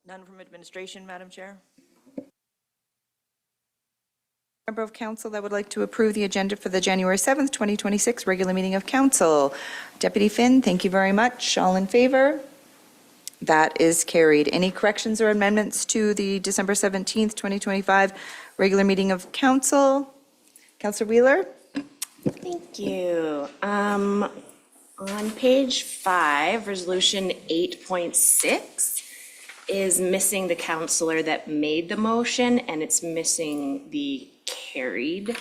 None from administration, Madam Chair. Member of council that would like to approve the agenda for the January 7th, 2026 regular meeting of council. Deputy Finn, thank you very much. All in favor? That is carried. Any corrections or amendments to the December 17th, 2025 regular meeting of council? Councillor Wheeler? Thank you. On page 5, resolution 8.6 is missing the counselor that made the motion, and it's missing the carried.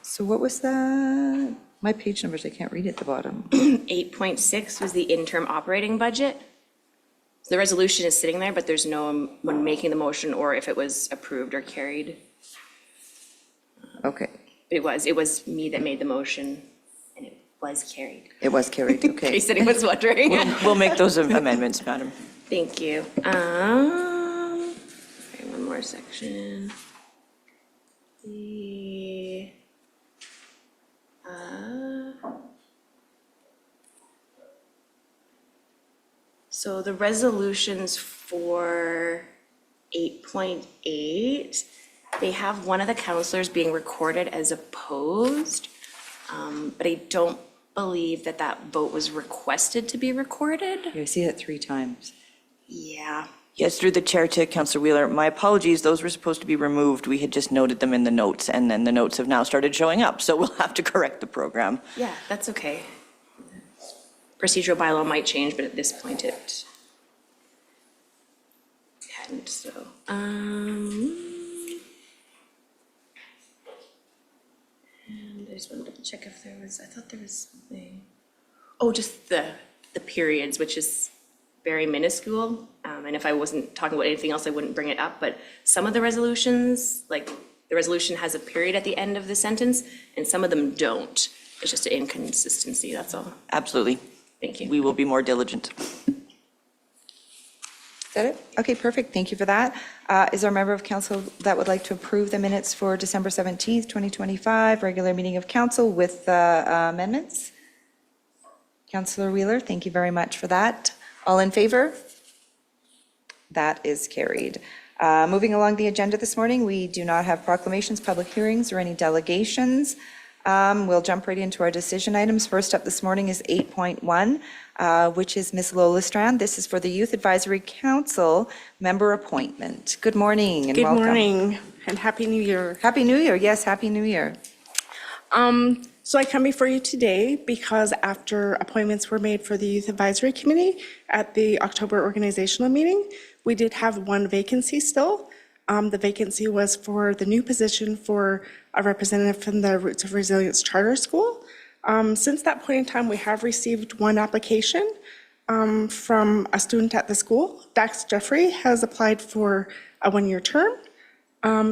So what was that? My page numbers, I can't read at the bottom. 8.6 was the interim operating budget. The resolution is sitting there, but there's no one making the motion or if it was approved or carried. Okay, It was me that made the motion, and it was carried. it was carried, In okay. case anyone was wondering. We'll make those amendments, Madam. Thank you. Okay, one more section. So the resolutions for 8.8, they have one of the counselors being recorded as opposed, but I don't believe that that vote was requested to be recorded. I see it 3 times. Yeah. Yes, through the chair to Councillor Wheeler. My apologies, those were supposed to be removed. We had just noted them in the notes, and then the notes have now started showing up, so we'll have to correct the program. Yeah, that's okay. Procedural bylaw might change, but at this point it hadn't, so. And I just wanted to double check if there was, I thought there was something. Oh, just the periods, which is very minuscule. And if I wasn't talking about anything else, I wouldn't bring it up, but some of the resolutions, like the resolution has a period at the end of the sentence, and some of them don't. It's just an inconsistency, that's all. Absolutely. Thank you. We will be more diligent. Is that it? Okay, perfect. Thank you for that. Is there a member of council that would like to approve the minutes for December 17th, 2025, regular meeting of council with amendments? Councillor Wheeler, thank you very much for that. All in favor? That is carried. Moving along the agenda this morning, we do not have proclamations, public hearings, or any delegations. We'll jump right into our decision items. First up this morning is 8.1, which is Ms. Lola Strand. This is for the Youth Advisory Council member appointment. Good morning and welcome. Good morning and Happy New Year. Happy New Year. Yes, Happy New Year. So I come before you today because after appointments were made for the Youth Advisory Committee at the October organizational meeting, we did have one vacancy still. The vacancy was for the new position for a representative from the Roots of Resilience Charter School. Since that point in time, we have received one application from a student at the school. Dax Jeffrey has applied for a 1-year term.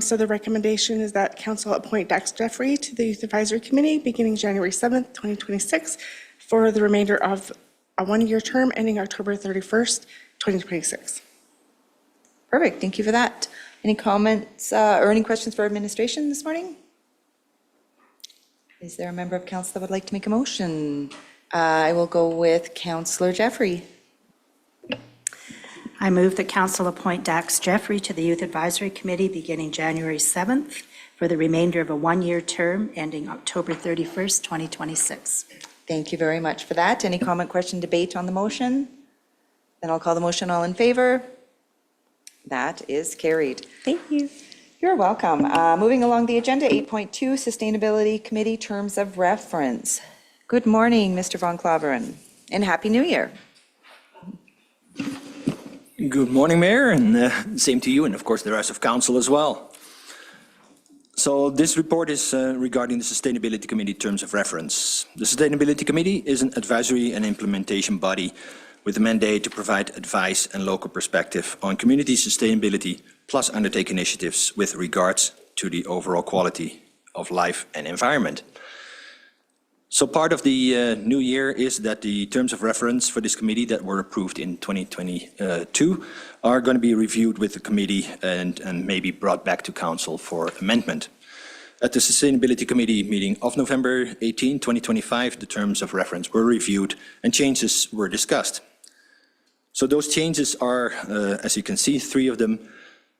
So the recommendation is that council appoint Dax Jeffrey to the Youth Advisory Committee beginning January 7th, 2026 for the remainder of a 1-year term ending October 31st, 2026. Perfect. Thank you for that. Any comments or any questions for administration this morning? Is there a member of council that would like to make a motion? I will go with Councillor Jeffrey. I move that council appoint Dax Jeffrey to the Youth Advisory Committee beginning January 7th for the remainder of a 1-year term ending October 31st, 2026. Thank you very much for that. Any comment, question, debate on the motion? Then I'll call the motion. All in favor? That is carried. Thank you. You're welcome. Moving along the agenda, 8.2, Sustainability Committee Terms of Reference. Good morning, Mr. Von Claveren, and Happy New Year. Good morning, Mayor, and same to you, and of course the rest of council as well. So this report is regarding the Sustainability Committee Terms of Reference. The Sustainability Committee is an advisory and implementation body with a mandate to provide advice and local perspective on community sustainability, plus undertake initiatives with regards to the overall quality of life and environment. So part of the new year is that the terms of reference for this committee that were approved in 2022 are going to be reviewed with the committee and maybe brought back to council for amendment. At the Sustainability Committee meeting of November 18, 2025, the terms of reference were reviewed and changes were discussed. So those changes are, as you can see, 3 of them.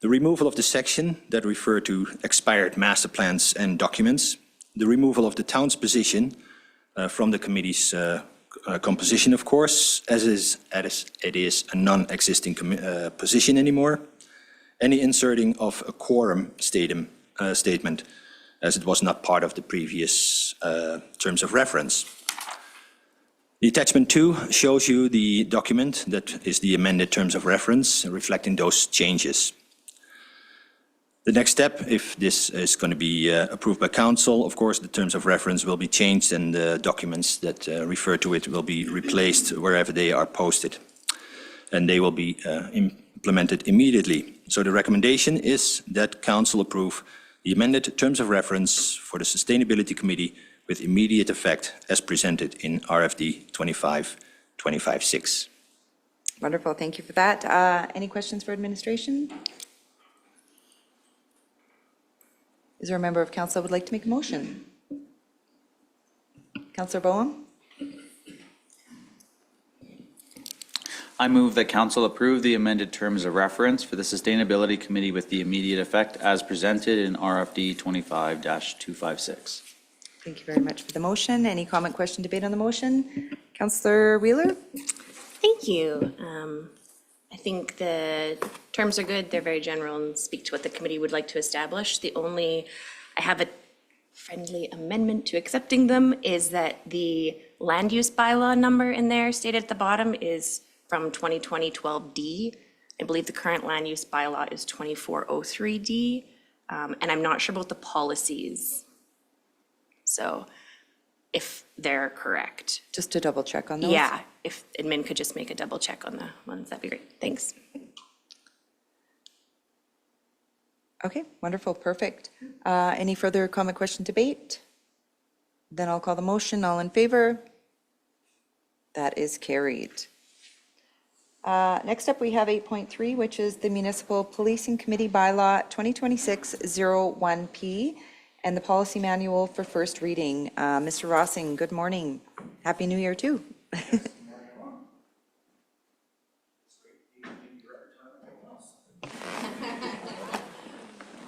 The removal of the section that refer to expired master plans and documents, the removal of the town's position from the committee's composition, of course, as it is a non-existing position anymore, and the inserting of a quorum statement, as it was not part of the previous terms of reference. The attachment 2 shows you the document that is the amended terms of reference, reflecting those changes. The next step, if this is going to be approved by council, of course, the terms of reference will be changed and the documents that refer to it will be replaced wherever they are posted. And they will be implemented immediately. So the recommendation is that council approve the amended terms of reference for the Sustainability Committee with immediate effect as presented in RFD 25-25-6. Wonderful, thank you for that. Any questions for administration? Is there a member of council that would like to make a motion? Councillor Boehm? I move that council approve the amended terms of reference for the Sustainability Committee with the immediate effect as presented in RFD 25-256. Thank you very much for the motion. Any comment, question, debate on the motion? Councillor Wheeler? Thank you. I think the terms are good. They're very general and speak to what the committee would like to establish. I have a friendly amendment to accepting them, is that the land use bylaw number in there stated at the bottom is from 2020-12D. I believe the current land use bylaw is 2403D, and I'm not sure about the policies. So if they're correct. Just to double check on those? Yeah, if admin could just make a double check on the ones, that'd be great. Thanks. Okay, wonderful, perfect. Any further comment, question, debate? Then I'll call the motion. All in favor? That is carried. Next up, we have 8.3, which is the Municipal Policing Committee Bylaw 2026-01P and the Policy Manual for first reading. Mr. Rossing, good morning. Happy New Year, too.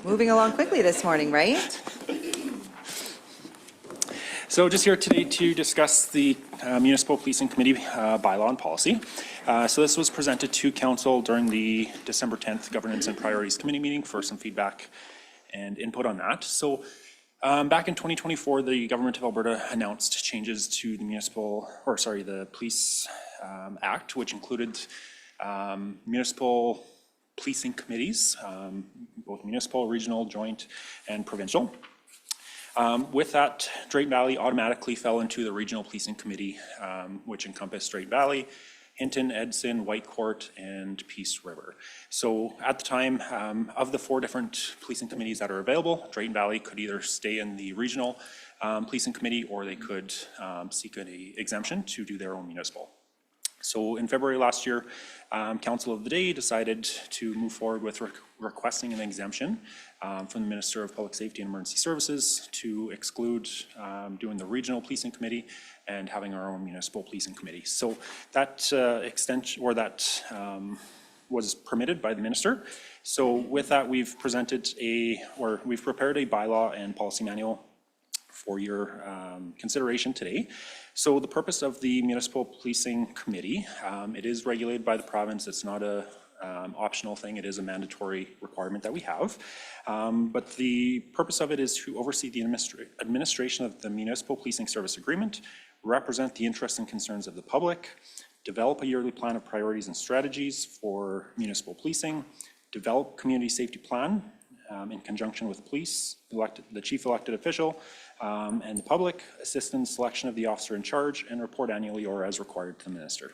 Moving along quickly this morning, right? So just here today to discuss the Municipal Policing Committee bylaw and policy. So this was presented to council during the December 10th Governance and Priorities Committee meeting for some feedback and input on that. So back in 2024, the Government of Alberta announced changes to the the Police Act, which included municipal policing committees, both municipal, regional, joint, and provincial. With that, Drayton Valley automatically fell into the Regional Policing Committee, which encompassed Drayton Valley, Hinton, Edson, Whitecourt, and Peace River. So at the time, of the 4 different policing committees that are available, Drayton Valley could either stay in the Regional Policing Committee or they could seek an exemption to do their own municipal. So in February last year, Council of the Day decided to move forward with requesting an exemption from the Minister of Public Safety and Emergency Services to exclude doing the Regional Policing Committee and having our own Municipal Policing Committee. So that extension, or that was permitted by the Minister. So with that, we've prepared a bylaw and policy manual for your consideration today. So the purpose of the Municipal Policing Committee, it is regulated by the province. It's not a optional thing. It is a mandatory requirement that we have. But the purpose of it is to oversee the administration of the Municipal Policing Service Agreement, represent the interests and concerns of the public, develop a yearly plan of priorities and strategies for municipal policing, develop community safety plan in conjunction with police, the chief elected official, and the public, assist in selection of the officer in charge, and report annually or as required to the minister.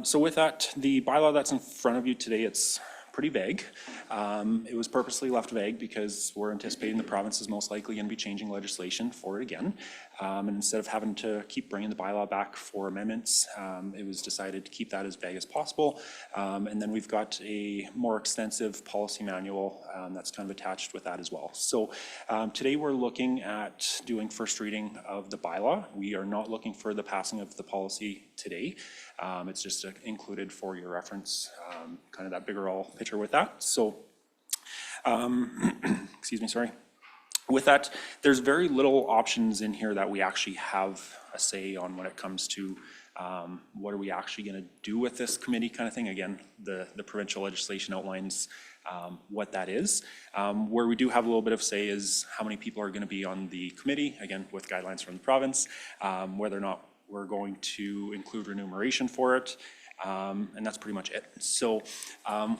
So with that, the bylaw that's in front of you today, it's pretty vague. It was purposely left vague because we're anticipating the province is most likely going to be changing legislation for it again. And instead of having to keep bringing the bylaw back for amendments, it was decided to keep that as vague as possible. And then we've got a more extensive policy manual that's kind of attached with that as well. So today we're looking at doing first reading of the bylaw. We are not looking for the passing of the policy today. It's just included for your reference, kind of that bigger all picture with that. So, excuse me, sorry. With that, there's very little options in here that we actually have a say on when it comes to what are we actually going to do with this committee kind of thing. Again, the provincial legislation outlines what that is. Where we do have a little bit of say is how many people are going to be on the committee, again, with guidelines from the province, whether or not we're going to include remuneration for it. And that's pretty much it. So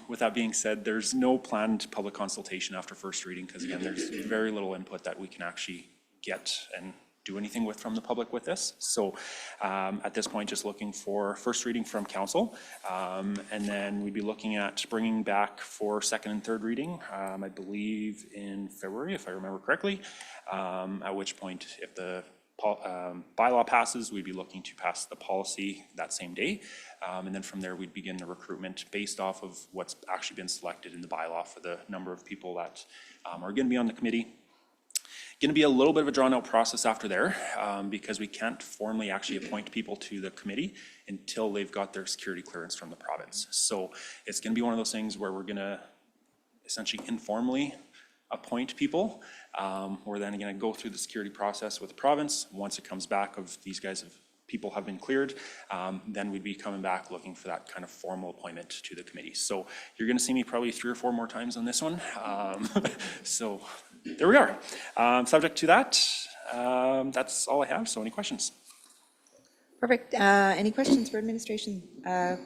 with that being said, there's no planned public consultation after first reading because again, there's very little input that we can actually get and do anything with from the public with this. So at this point, just looking for first reading from council. And then we'd be looking at bringing back for second and third reading, I believe in February, if I remember correctly, at which point if the bylaw passes, we'd be looking to pass the policy that same day. And then from there, we'd begin the recruitment based off of what's actually been selected in the bylaw for the number of people that are going to be on the committee. Going to be a little bit of a drawn out process after there because we can't formally actually appoint people to the committee until they've got their security clearance from the province. So it's going to be one of those things where we're going to essentially informally appoint people. We're then going to go through the security process with the province. Once it comes back of these guys people have been cleared, then we'd be coming back looking for that kind of formal appointment to the committee. So you're going to see me probably 3 or 4 more times on this one. So there we are. Subject to that, that's all I have. So any questions? Perfect. Any questions for administration?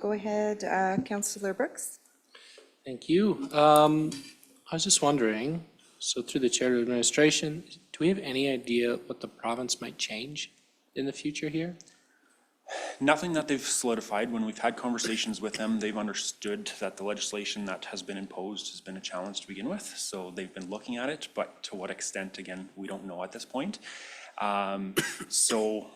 Go ahead, Councillor Brooks. Thank you. I was just wondering, so through the chair of administration, do we have any idea what the province might change in the future here? Nothing that they've solidified. When we've had conversations with them, they've understood that the legislation that has been imposed has been a challenge to begin with. So they've been looking at it, but to what extent, again, we don't know at this point. So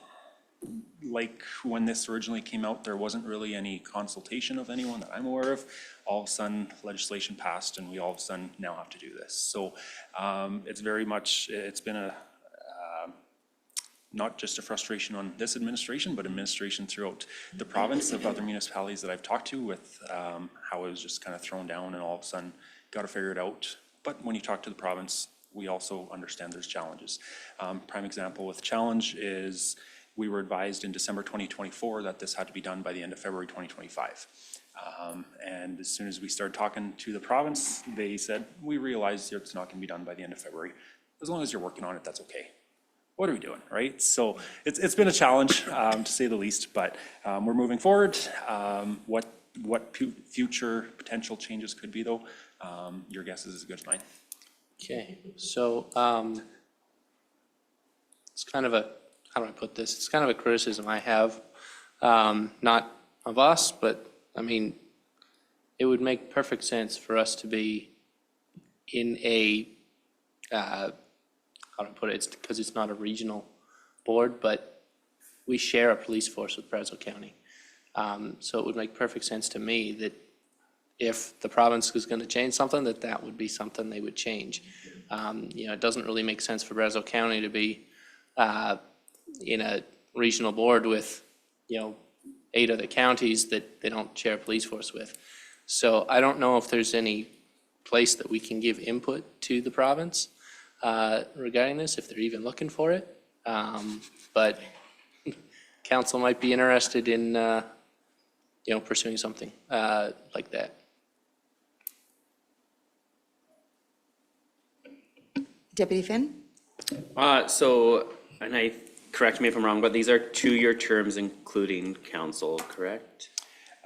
like when this originally came out, there wasn't really any consultation of anyone that I'm aware of. All of a sudden, legislation passed and we all of a sudden now have to do this. So it's very much, it's been a, not just a frustration on this administration, but administration throughout the province of other municipalities that I've talked to with how it was just kind of thrown down and all of a sudden got to figure it out. But when you talk to the province, we also understand there's challenges. Prime example with challenge is we were advised in December 2024 that this had to be done by the end of February 2025. And as soon as we started talking to the province, they said, we realize it's not going to be done by the end of February. As long as you're working on it, that's okay. What are we doing, right? So it's been a challenge, to say the least, but we're moving forward. What future potential changes could be, though, your guess is as good as mine. Okay, so it's kind of a, how do I put this? It's kind of a criticism I have, not of us, but I mean, it would make perfect sense for us to be in a, how do I put it? It's because it's not a regional board, but we share a police force with Brazeau County. So it would make perfect sense to me that if the province was going to change something, that would be something they would change. You know, it doesn't really make sense for Brazeau County to be in a regional board with, 8 other counties that they don't share a police force with. So I don't know if there's any place that we can give input to the province regarding this, if they're even looking for it. But council might be interested in, pursuing something like that. Deputy Finn? Correct me if I'm wrong, but these are 2-year terms including council, correct?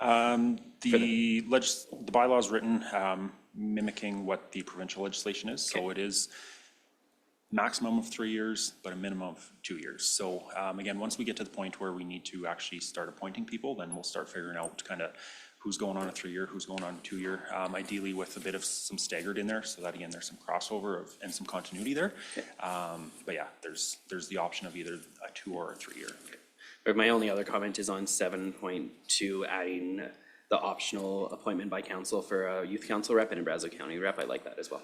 The bylaw is written mimicking what the provincial legislation is. So it is maximum of 3 years, but a minimum of 2 years. So again, once we get to the point where we need to actually start appointing people, then we'll start figuring out kind of who's going on a 3-year, who's going on a 2-year, ideally with a bit of some staggered in there, so that again, there's some crossover and some continuity there. But yeah, there's the option of either a 2 or a 3-year. But my only other comment is on 7.2, adding the optional appointment by council for a youth council rep and a Brazeau County rep. I like that as well.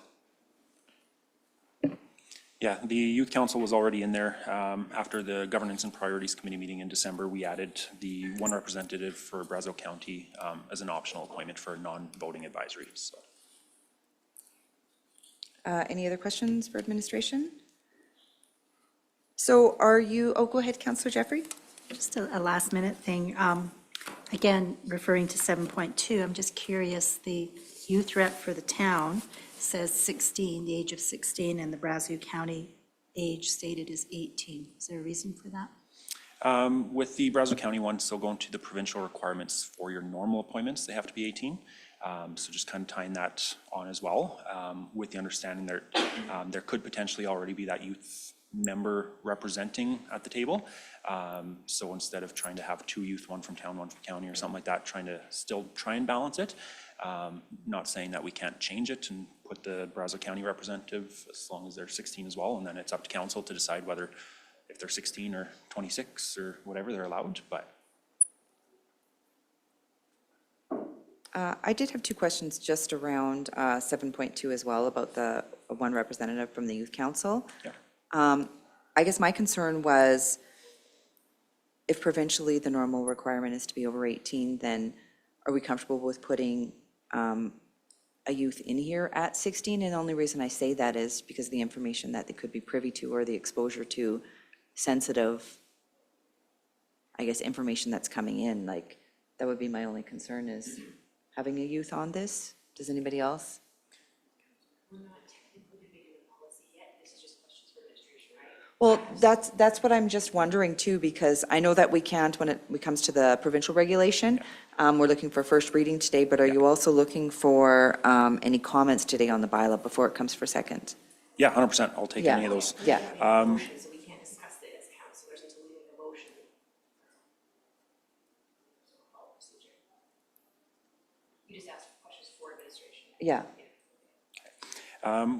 Yeah, the Youth Council was already in there. After the Governance and Priorities Committee meeting in December, we added the one representative for Brazeau County as an optional appointment for non-voting advisory, so. Any other questions for administration? So are you, oh, go ahead, Councillor Jeffrey. Just a last-minute thing. Again, referring to 7.2, I'm just curious, the youth rep for the town says 16, the age of 16, and the Brazeau County age stated is 18. Is there a reason for that? With the Brazeau County one, still going to the provincial requirements for your normal appointments, they have to be 18. So just kind of tying that on as well, with the understanding that there could potentially already be that youth member representing at the table. So instead of trying to have two youth, one from town, one from county or something like that, trying to still try and balance it. Not saying that we can't change it and put the Brazeau County representative as long as they're 16 as well, and then it's up to council to decide whether if they're 16 or 26 or whatever they're allowed, but. I did have two questions just around 7.2 as well about the one representative from the Youth Council. Yeah. I guess my concern was if provincially the normal requirement is to be over 18, then are we comfortable with putting a youth in here at 16? And the only reason I say that is because of the information that they could be privy to or the exposure to sensitive, I guess, information that's coming in. Like, that would be my only concern is having a youth on this. Does anybody else? Well, that's what I'm just wondering too, because I know that we can't when it comes to the provincial regulation. We're looking for first reading today, but are you also looking for any comments today on the bylaw before it comes for second? Yeah, 100%. I'll take any of those. Yeah. So we can't discuss it as councilors until we make a motion. You just asked questions for administration. Yeah.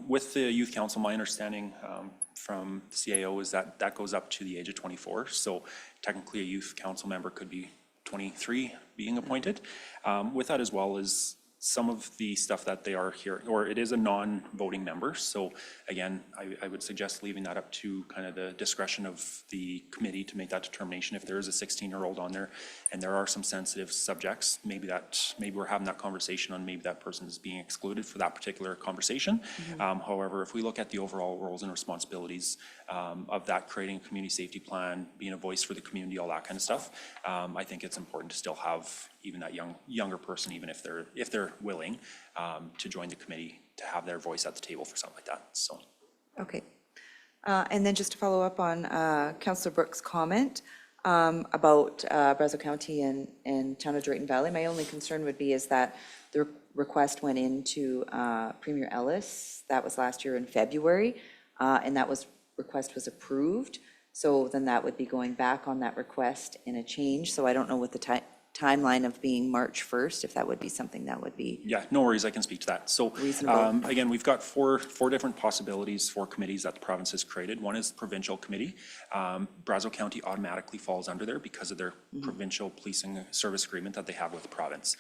With the Youth Council, my understanding from the CAO is that that goes up to the age of 24. So technically a Youth Council member could be 23 being appointed. With that as well is some of the stuff that they are here, or it is a non-voting member. So again, I would suggest leaving that up to kind of the discretion of the committee to make that determination. If there is a 16-year-old on there and there are some sensitive subjects, maybe we're having that conversation on maybe that person is being excluded for that particular conversation. However, if we look at the overall roles and responsibilities of that, creating a community safety plan, being a voice for the community, all that kind of stuff, I think it's important to still have even that younger person, even if they're willing to join the committee, to have their voice at the table for something like that, so. Okay. And then just to follow up on Councillor Brooks' comment about Brazeau County and Town of Drayton Valley, my only concern would be is that the request went into Premier Ellis. That was last year in February, and that request was approved. So then that would be going back on that request in a change. So I don't know what the timeline of being March 1st, if that would be something that would be. Yeah, no worries, I can speak to that. So again, we've got four different possibilities for committees that the province has created. One is the provincial committee. Brazeau County automatically falls under there because of their provincial policing service agreement that they have with the province.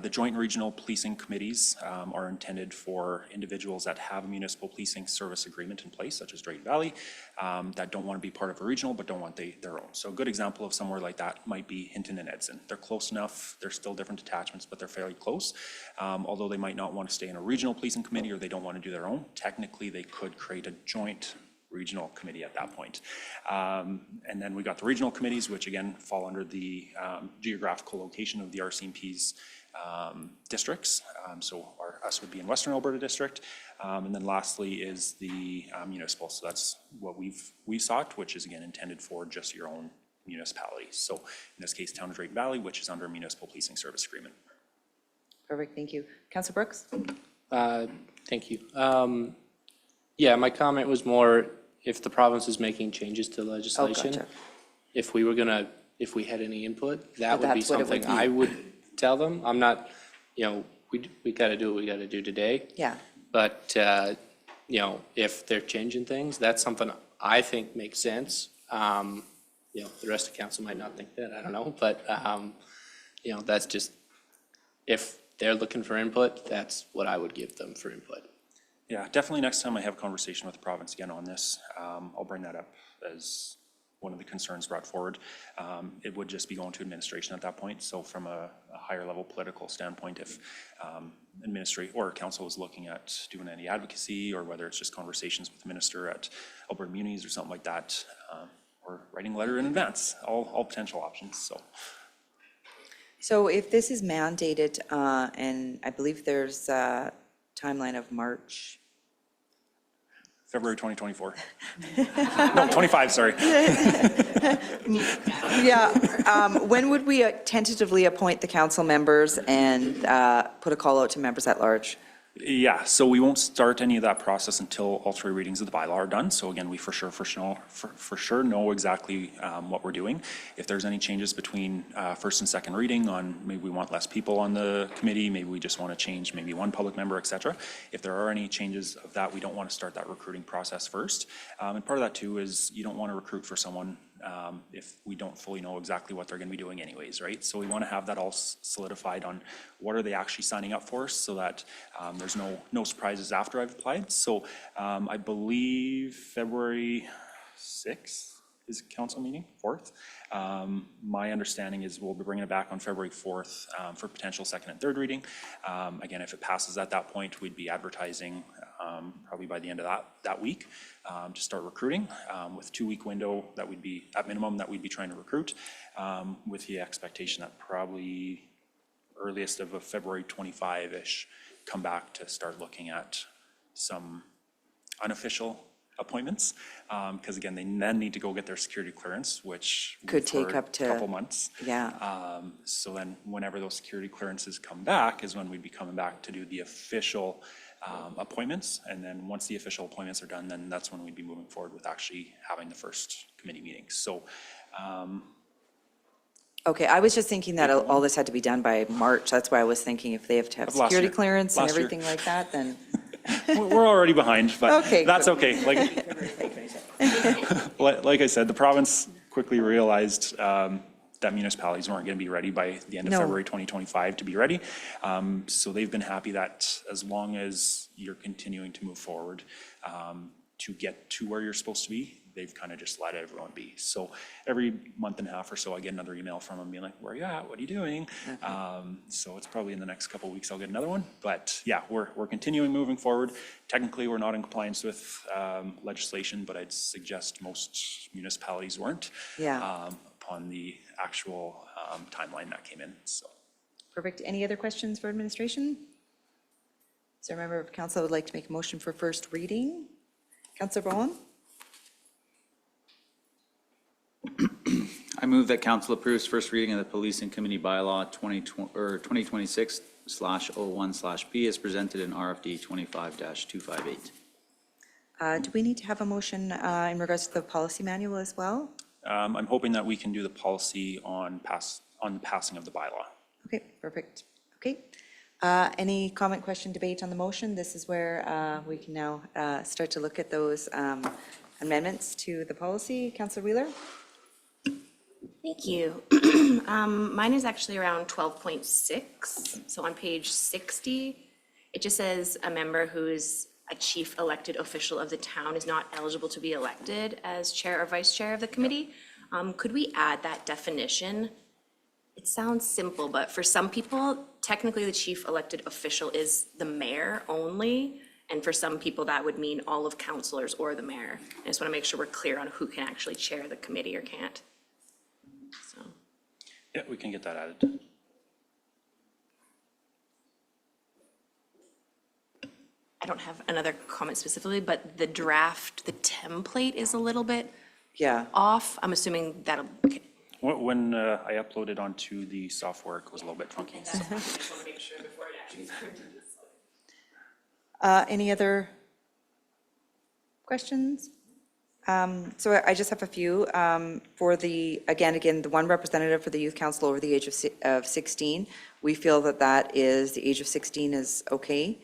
The joint and regional policing committees are intended for individuals that have a municipal policing service agreement in place, such as Drayton Valley, that don't want to be part of a regional but don't want their own. So a good example of somewhere like that might be Hinton and Edson. They're close enough, they're still different detachments, but they're fairly close. Although they might not want to stay in a regional policing committee or they don't want to do their own, technically they could create a joint regional committee at that point. And then we got the regional committees, which again fall under the geographical location of the RCMP's districts. So us would be in Western Alberta District. And then lastly is the municipal. So that's what we sought, which is again intended for just your own municipality. So in this case, Town of Drayton Valley, which is under a municipal policing service agreement. Perfect, thank you. Councillor Brooks? Thank you. Yeah, my comment was more if the province is making changes to legislation, gotcha. if we had any input, that would be That's what it would something be. I would tell them. I'm not, we got to do what we got to do today. Yeah. But, if they're changing things, that's something I think makes sense. The rest of council might not think that, I don't know, but, that's just, if they're looking for input, that's what I would give them for input. Yeah, definitely next time I have a conversation with the province again on this, I'll bring that up as one of the concerns brought forward. It would just be going to administration at that point. So from a higher level political standpoint, if administration or council is looking at doing any advocacy, or whether it's just conversations with the minister at Alberta Munis or something like that, or writing a letter in advance, all potential options, so. So if this is mandated, and I believe there's a timeline of March, February 2024. No, 25, sorry. yeah, when would we tentatively appoint the council members and put a call out to members at large? Yeah, so we won't start any of that process until all three readings of the bylaw are done. So again, we for sure know exactly what we're doing. If there's any changes between first and second reading on maybe we want less people on the committee, maybe we just want to change maybe one public member, et cetera. If there are any changes of that, we don't want to start that recruiting process first. And part of that too is you don't want to recruit for someone if we don't fully know exactly what they're going to be doing anyways, right? So we want to have that all solidified on what are they actually signing up for, so that there's no surprises after I've applied. So I believe February 6th is council meeting, 4th. My understanding is we'll be bringing it back on February 4th for potential second and third reading. Again, if it passes at that point, we'd be advertising probably by the end of that week to start recruiting with 2-week window that we'd be, at minimum, that we'd be trying to recruit with the expectation that probably earliest of a February 25-ish come back to start looking at some unofficial appointments, because again, they then need to go get their security clearance, which Could we've take heard up to- a couple months. Yeah. So then whenever those security clearances come back is when we'd be coming back to do the official appointments. And then once the official appointments are done, then that's when we'd be moving forward with actually having the first committee meeting. So Okay, I was just thinking that all this had to be done by March. That's why I was thinking if they have to have Of last security year. clearance and Last year. everything like that, then, we're already behind, but Okay, that's okay. Like I said, the province quickly realized that municipalities weren't going to be ready by the end of No. February 2025 to be ready. So they've been happy that as long as you're continuing to move forward to get to where you're supposed to be, they've kind of just let everyone be. So every month and a half or so, I get another email from them being like, where are you at? What are you doing? So it's probably in the next couple of weeks I'll get another one. But yeah, we're continuing moving forward. Technically, we're not in compliance with legislation, but I'd suggest most municipalities weren't yeah. upon the actual timeline that came in, so. Perfect. Any other questions for administration? Is there a member of council who would like to make a motion for first reading? Councillor Bowen? I move that council approves first reading of the policing committee bylaw 2026/01/P as presented in RFD 25-258. Do we need to have a motion in regards to the policy manual as well? I'm hoping that we can do the policy on the passing of the bylaw. Okay, perfect. Okay. Any comment, question, debate on the motion? This is where we can now start to look at those amendments to the policy. Councillor Wheeler? Thank you. Mine is actually around 12.6. So on page 60, it just says a member who is a chief elected official of the town is not eligible to be elected as chair or vice chair of the committee. Could we add that definition? It sounds simple, but for some people, technically the chief elected official is the mayor only. And for some people, that would mean all of councilors or the mayor. I just want to make sure we're clear on who can actually chair the committee or can't. So, Yeah, we can get that added. I don't have another comment specifically, but the draft, the template is a little bit Yeah. off. I'm assuming that'll, When I uploaded onto the software, it was a little bit funky. So. Any other questions? So I just have a few. For the, again, the one representative for the youth council over the age of 16, we feel that that is, the age of 16 is okay.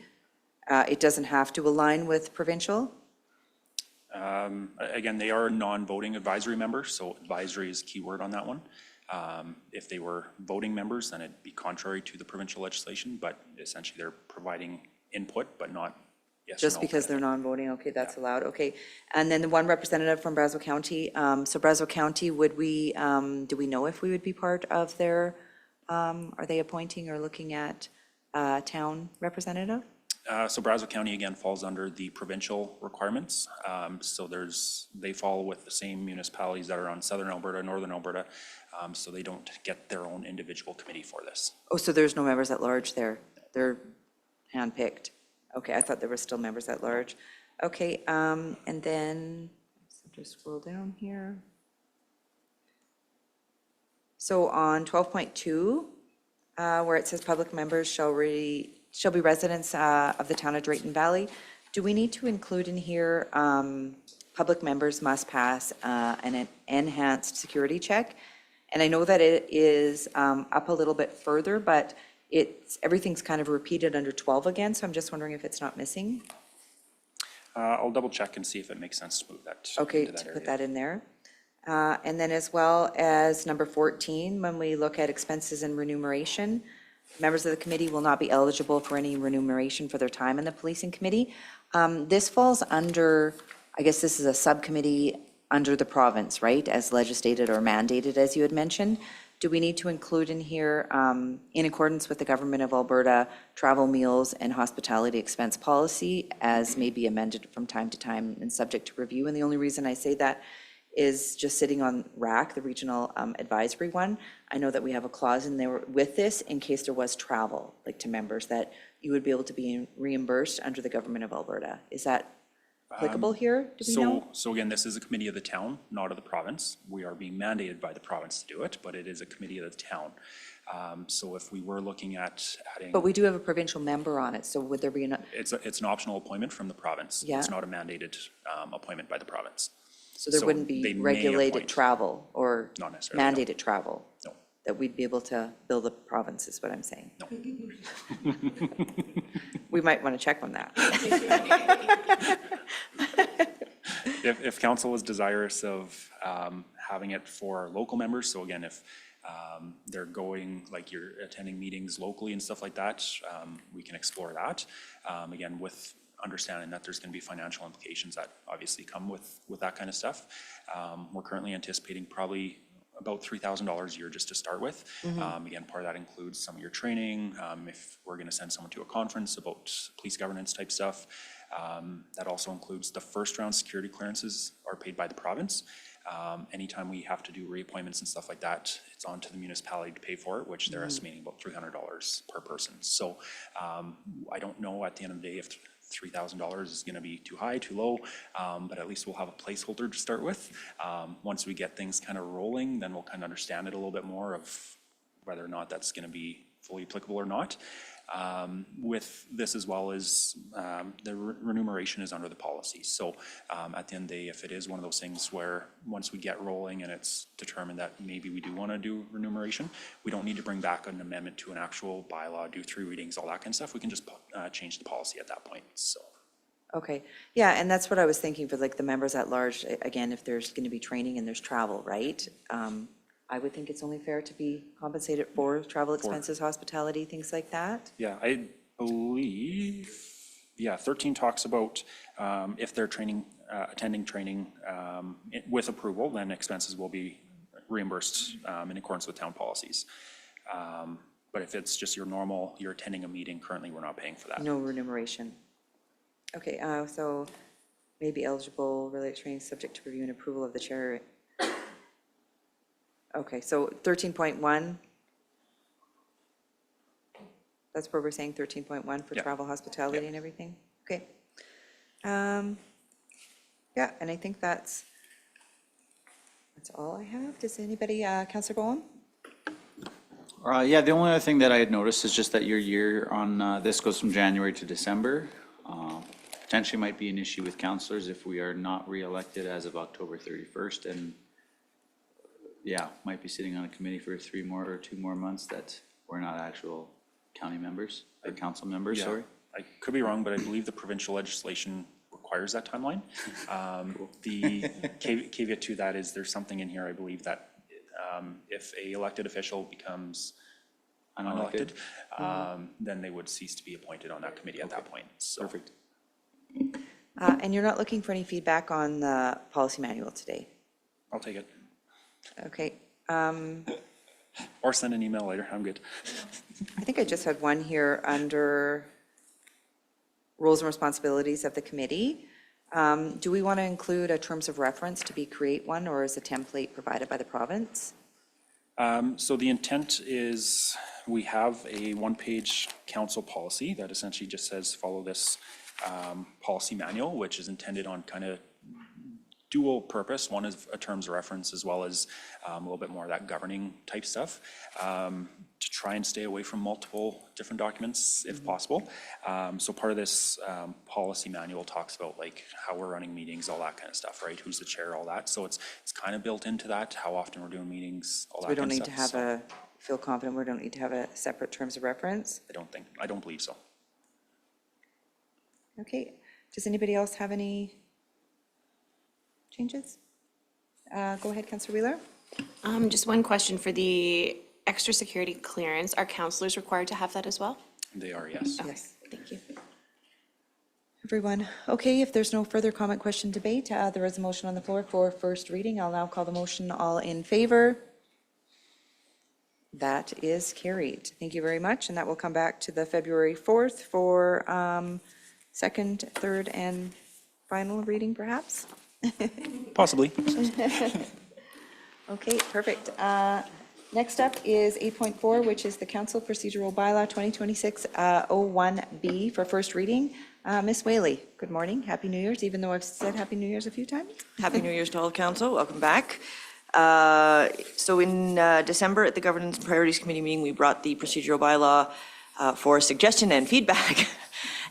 It doesn't have to align with provincial. Again, they are non-voting advisory members, so advisory is key word on that one. If they were voting members, then it'd be contrary to the provincial legislation, but essentially they're providing input, but not yes or Just no because kind they're of thing. non-voting, okay, that's allowed, okay. And then the one representative from Brazeau County, so Brazeau County, would we, do we know if we would be part of their, are they appointing or looking at town representative? So Brazeau County, again, falls under the provincial requirements. So they fall with the same municipalities that are on southern Alberta, northern Alberta. So they don't get their own individual committee for this. Oh, so there's no members at large there? They're handpicked? Okay, I thought there were still members at large. Okay, and then, so just scroll down here. So on 12.2, where it says public members shall be residents of the town of Drayton Valley, do we need to include in here, public members must pass an enhanced security check? And I know that it is up a little bit further, but everything's kind of repeated under 12 again, so I'm just wondering if it's not missing. I'll double check and see if it makes sense to move that Okay, into that to area. put that in there. And then as well as number 14, when we look at expenses and remuneration, members of the committee will not be eligible for any remuneration for their time in the policing committee. This falls under, I guess this is a subcommittee under the province, right? As legislated or mandated, as you had mentioned. Do we need to include in here, in accordance with the Government of Alberta, travel, meals, and hospitality expense policy as may be amended from time to time and subject to review? And the only reason I say that is just sitting on RAC, the Regional Advisory one. I know that we have a clause in there with this in case there was travel, like to members, that you would be able to be reimbursed under the Government of Alberta. Is that applicable here? Do we know? So again, this is a committee of the town, not of the province. We are being mandated by the province to do it, but it is a committee of the town. So if we were looking at adding, But we do have a provincial member on it, so would there be an, it's an optional appointment from the province. Yeah. It's not a mandated appointment by the province. so there So wouldn't they be may regulated appoint. travel or Not necessarily, no. mandated travel? No. That we'd be able to bill the province is what I'm saying? No. We might want to check on that. If council is desirous of having it for local members, so again, if they're going, like you're attending meetings locally and stuff like that, we can explore that. Again, with understanding that there's going to be financial implications that obviously come with that kind of stuff. We're currently anticipating probably about $3,000 a year just to start with. Again, part of that includes some of your training. If we're going to send someone to a conference about police governance type stuff, that also includes the first round security clearances are paid by the province. Anytime we have to do reappointments and stuff like that, it's on to the municipality to pay for it, which they're estimating about $300 per person. So I don't know at the end of the day if $3,000 is going to be too high, too low, but at least we'll have a placeholder to start with. Once we get things kind of rolling, then we'll kind of understand it a little bit more of whether or not that's going to be fully applicable or not. With this as well as the remuneration is under the policy. So at the end of the day, if it is one of those things where once we get rolling and it's determined that maybe we do want to do remuneration, we don't need to bring back an amendment to an actual bylaw, do 3 readings, all that kind of stuff. We can just change the policy at that point, so. Okay, yeah, and that's what I was thinking for like the members at large, again, if there's going to be training and there's travel, right? I would think it's only fair to be compensated for travel expenses, hospitality, things like that. Yeah, I believe, 13 talks about if they're attending training with approval, then expenses will be reimbursed in accordance with town policies. But if it's just you're attending a meeting, currently we're not paying for that. No remuneration. Okay, so may be eligible related training subject to review and approval of the chair. Okay, so 13.1. That's where we're saying 13.1 for Yeah. travel, hospitality and everything? Okay. Yeah, and I think that's all I have. Does anybody, Councillor Bowen? Yeah, the only other thing that I had noticed is just that your year on this goes from January to December. Potentially might be an issue with councillors if we are not re-elected as of October 31st, and might be sitting on a committee for 2 more months that we're not actual county members or council members, Yeah, sorry. I could be wrong, but I believe the provincial legislation requires that timeline. The caveat to that is there's something in here, I believe, that if a elected official becomes unelected, then they would cease to be appointed on that committee at that point. So, Perfect. And you're not looking for any feedback on the policy manual today? I'll take it. Okay. Or send an email later. I'm good. I think I just had one here under roles and responsibilities of the committee. Do we want to include a terms of reference to be create one, or is a template provided by the province? So the intent is we have a one-page council policy that essentially just says follow this policy manual, which is intended on kind of dual purpose. One is a terms of reference as well as a little bit more of that governing type stuff to try and stay away from multiple different documents if possible. So part of this policy manual talks about like how we're running meetings, all that kind of stuff, right? Who's the chair, all that. So it's kind of built into that, how often we're doing meetings, all So that we don't kind of need stuff. to have feel confident we don't need to have a separate terms of reference? I don't believe so. Okay. Does anybody else have any changes? Go ahead, Councillor Wheeler. Just one question for the extra security clearance. Are counselors required to have that as well? They are, yes. Yes. Thank you. Everyone, okay, if there's no further comment, question, debate, there is a motion on the floor for first reading. I'll now call the motion. All in favor? That is carried. Thank you very much, and that will come back to the February 4th for second, third, and final reading, perhaps? Possibly. Okay, perfect. Next up is 8.4, which is the Council Procedural Bylaw 2026-01B for first reading. Ms. Whaley, good morning. Happy New Year's, even though I've said Happy New Year's a few times. Happy New Year's to all council. Welcome back. So in December at the Governance and Priorities Committee meeting, we brought the procedural bylaw for suggestion and feedback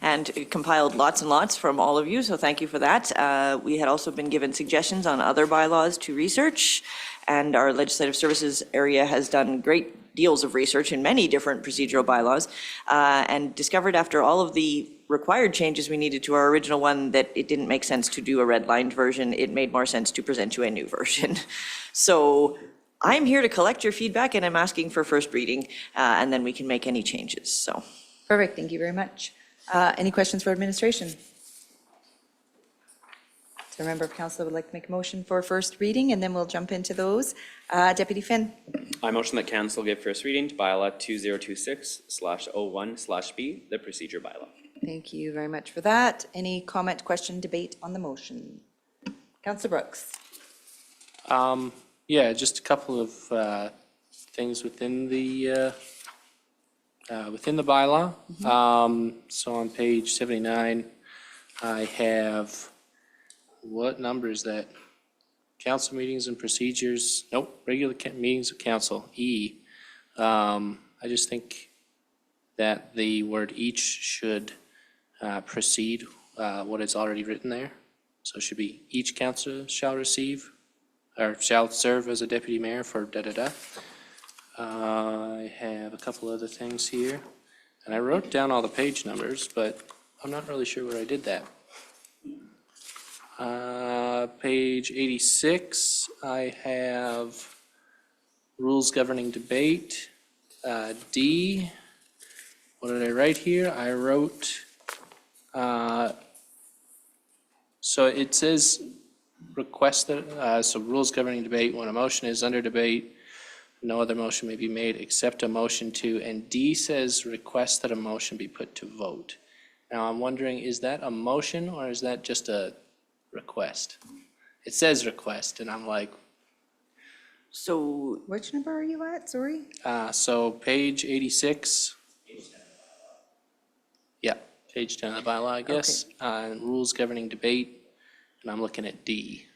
and compiled lots and lots from all of you, so thank you for that. We had also been given suggestions on other bylaws to research, and our legislative services area has done great deals of research in many different procedural bylaws, and discovered after all of the required changes we needed to our original one that it didn't make sense to do a redlined version. It made more sense to present you a new version. So I'm here to collect your feedback, and I'm asking for first reading, and then we can make any changes, so. Perfect, thank you very much. Any questions for administration? So a member of council would like to make a motion for first reading, and then we'll jump into those. Deputy Finn. I motion that council give first reading to bylaw 2026/01/B, the procedure bylaw. Thank you very much for that. Any comment, question, debate on the motion? Councillor Brooks. Yeah, just a couple of things within the bylaw. So on page 79, I have, what number is that? Council meetings and procedures, nope, regular meetings of council, E. I just think that the word each should precede what is already written there. So it should be each council shall receive or shall serve as a deputy mayor for da-da-da. I have a couple other things here, and I wrote down all the page numbers, but I'm not really sure where I did that. Page 86, I have rules governing debate. D, what did I write here? I wrote, so it says request that, so rules governing debate, when a motion is under debate, no other motion may be made except a motion to, and D says request that a motion be put to vote. Now, I'm wondering, is that a motion or is that just a request? It says request, and I'm like, So Which number are you at, sorry? so page 86. Yeah, page 10 of the bylaw, I guess, rules governing debate, and I'm looking at D.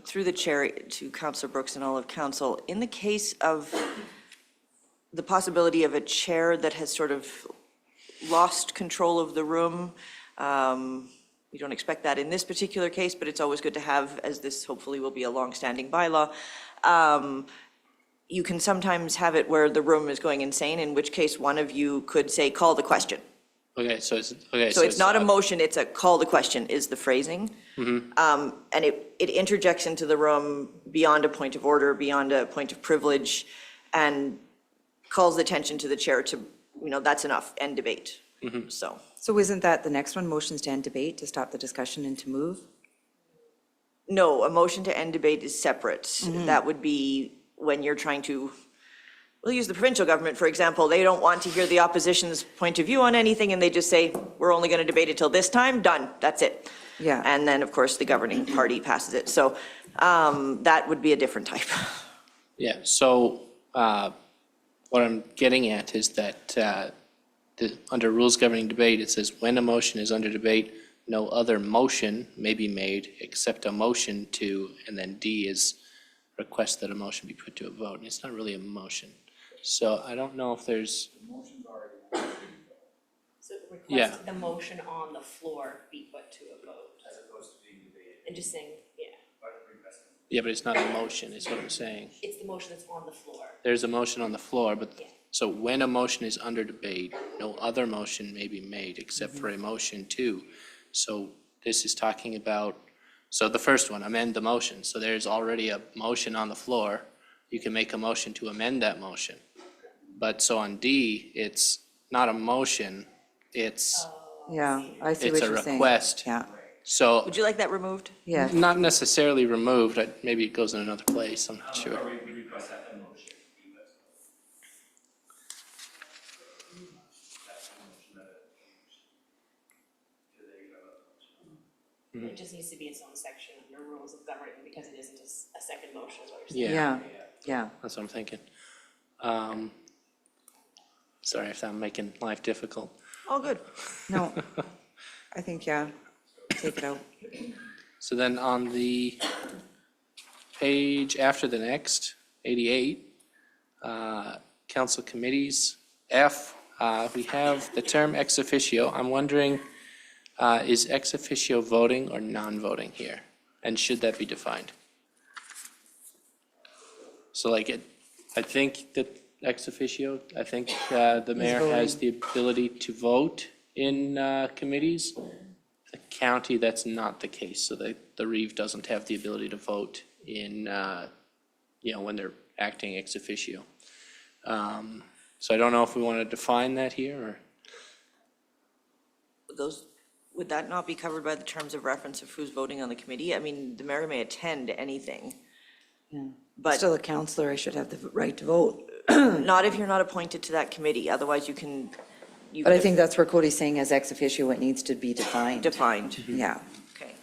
through the chair to Councillor Brooks and all of council, in the case of the possibility of a chair that has sort of lost control of the room, we don't expect that in this particular case, but it's always good to have, as this hopefully will be a long-standing bylaw. You can sometimes have it where the room is going insane, in which case one of you could say, call the question. Okay, so it's, okay. So it's not a motion, it's a call the question is the phrasing. And it interjects into the room beyond a point of order, beyond a point of privilege, and calls attention to the chair to, that's enough, end debate. So, So isn't that the next one, motions to end debate, to stop the discussion and to move? no, a motion to end debate is separate. That would be when you're trying to, we'll use the provincial government, for example. They don't want to hear the opposition's point of view on anything, and they just say, we're only going to debate it till this time, done, that's it. Yeah. And then, of course, the governing party passes it. So that would be a different type. Yeah, so what I'm getting at is that under rules governing debate, it says when a motion is under debate, no other motion may be made except a motion to, and then D is request that a motion be put to a vote. And it's not really a motion. So I don't know if there's, So Yeah. request the motion on the floor be put to a vote. As opposed to being debated. And just saying, yeah, yeah, but it's not a motion, is what I'm saying. it's the motion that's on the floor. There's a motion on the floor, but, Yeah. so when a motion is under debate, no other motion may be made except for a motion to. So this is talking about, so the first one, amend the motion. So there's already a motion on the floor. You can make a motion to amend that motion. But so on D, it's not a motion, it's, Yeah, I see It's what a you're saying. request. Yeah, so Would you like that removed? yeah. not necessarily removed, maybe it goes in another place, I'm not sure. It just needs to be its own section under rules of government because it isn't a second motion is what you're saying. Yeah, Yeah. that's what I'm thinking. Sorry if I'm making life difficult. All good. No, I think, yeah, take it out. So then on the page after the next, 88, council committees, F, we have the term ex officio. I'm wondering, is ex officio voting or non-voting here? And should that be defined? So like I think that ex officio, I think the mayor has the ability to vote in committees. The county, that's not the case, so the Reeve doesn't have the ability to vote in, when they're acting ex officio. So I don't know if we want to define that here, or, Those, would that not be covered by the terms of reference of who's voting on the committee? I mean, the mayor may attend anything, but Still a counselor, I should have the right to vote. not if you're not appointed to that committee. Otherwise, you can. But I think that's where Cody's saying as ex officio, it needs to be defined. Defined. Yeah. Okay.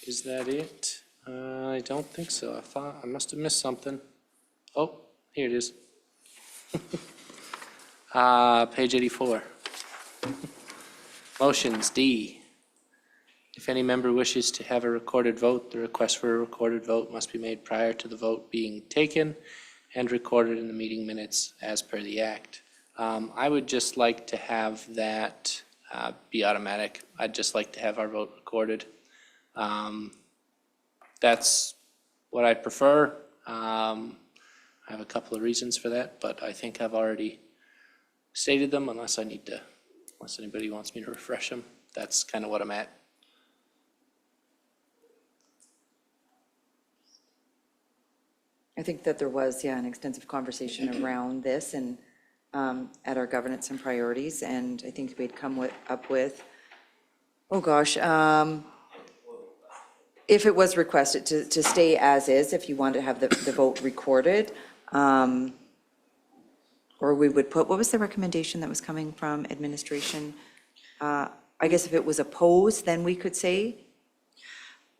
is that it? I don't think so. I must have missed something. Oh, here it is. Page 84. Motions, D. If any member wishes to have a recorded vote, the request for a recorded vote must be made prior to the vote being taken and recorded in the meeting minutes as per the act. I would just like to have that be automatic. I'd just like to have our vote recorded. That's what I prefer. I have a couple of reasons for that, but I think I've already stated them unless anybody wants me to refresh them. That's kind of what I'm at. I think that there was, an extensive conversation around this and at our governance and priorities, and I think we'd come up with, if it was requested to stay as is, if you want to have the vote recorded, or we would put, what was the recommendation that was coming from administration? I guess if it was opposed, then we could say,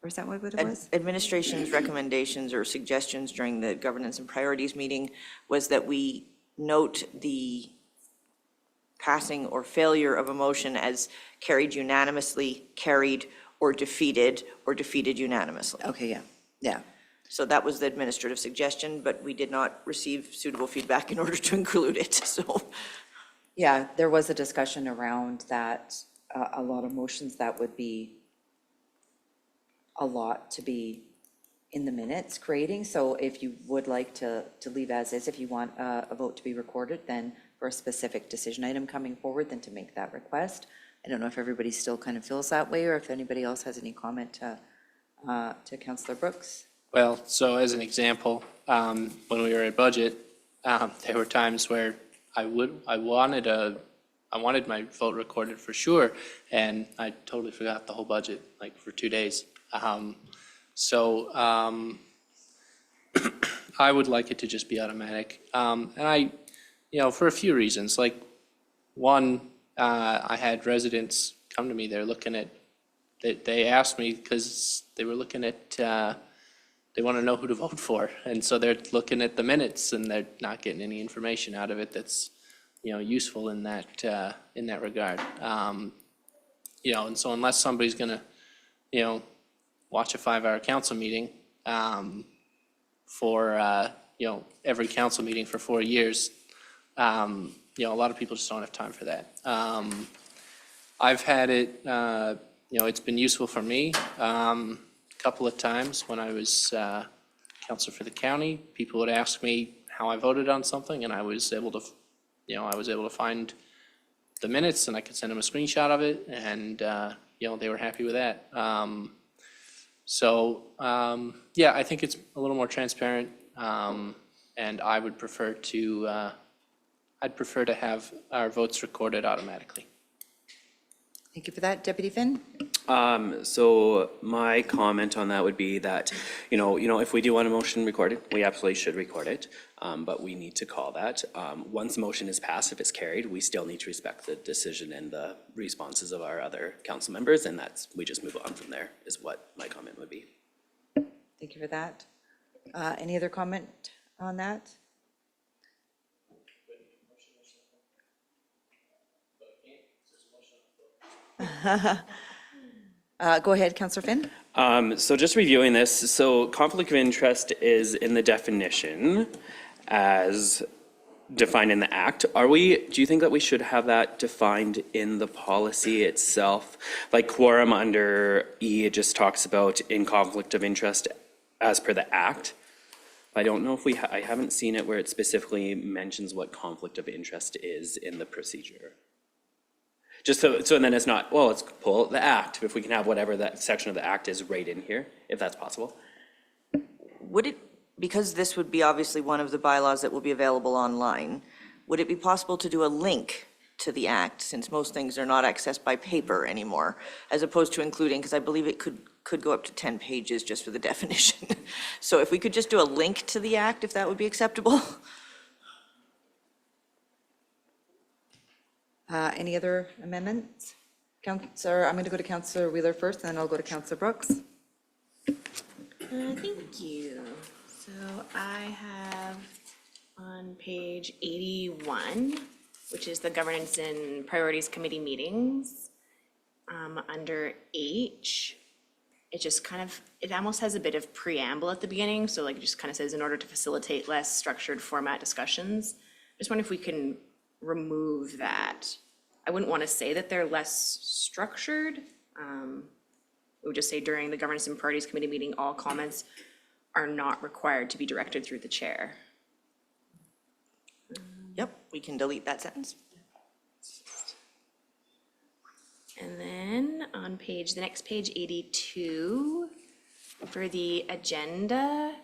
or is that what it was? Administration's recommendations or suggestions during the governance and priorities meeting was that we note the passing or failure of a motion as carried unanimously, carried, or defeated unanimously. Okay, yeah. So that was the administrative suggestion, but we did not receive suitable feedback in order to include it, so. Yeah, there was a discussion around that, a lot of motions that would be a lot to be in the minutes creating. So if you would like to leave as is, if you want a vote to be recorded, then for a specific decision item coming forward, then to make that request. I don't know if everybody still kind of feels that way, or if anybody else has any comment to Councillor Brooks. Well, so as an example, when we were at budget, there were times where I wanted my vote recorded for sure, and I totally forgot the whole budget, like for 2 days. So I would like it to just be automatic. And for a few reasons, like one, I had residents come to me, they asked me because they were looking at, they want to know who to vote for. And so they're looking at the minutes and they're not getting any information out of it that's, useful in that regard. And so unless somebody's gonna, watch a 5-hour council meeting, for, every council meeting for 4 years, a lot of people just don't have time for that. I've had it, it's been useful for me, a couple of times when I was, counselor for the county. People would ask me how I voted on something, and I was able to find the minutes, and I could send them a screenshot of it, and, they were happy with that. I think it's a little more transparent, and I would prefer to, have our votes recorded automatically. Thank you for that. Deputy Finn? So my comment on that would be that, if we do want a motion recorded, we absolutely should record it, but we need to call that. Once the motion is passed, if it's carried, we still need to respect the decision and the responses of our other council members, and we just move on from there, is what my comment would be. Thank you for that. Any other comment on that? Go ahead, Councillor Finn. So just reviewing this, so conflict of interest is in the definition as defined in the act. Do you think that we should have that defined in the policy itself? Like quorum under E, it just talks about in conflict of interest as per the act. I don't know if I haven't seen it where it specifically mentions what conflict of interest is in the procedure. Just so and then it's not, well, let's pull the act, if we can have whatever that section of the act is right in here, if that's possible. Would it, because this would be obviously one of the bylaws that will be available online, would it be possible to do a link to the act, since most things are not accessed by paper anymore, as opposed to including, because I believe it could go up to 10 pages just for the definition. So if we could just do a link to the act, if that would be acceptable? Any other amendments? Councillor, I'm going to go to Councillor Wheeler first, and then I'll go to Councillor Brooks. Thank you. So I have on page 81, which is the Governance and Priorities Committee meetings, under H, it just it almost has a bit of preamble at the beginning. So like it just kind of says, in order to facilitate less structured format discussions. Just wonder if we can remove that. I wouldn't want to say that they're less structured. We would just say during the Governance and Priorities Committee meeting, all comments are not required to be directed through the chair. Yep, we can delete that sentence. And then on the next page, 82, for the agenda,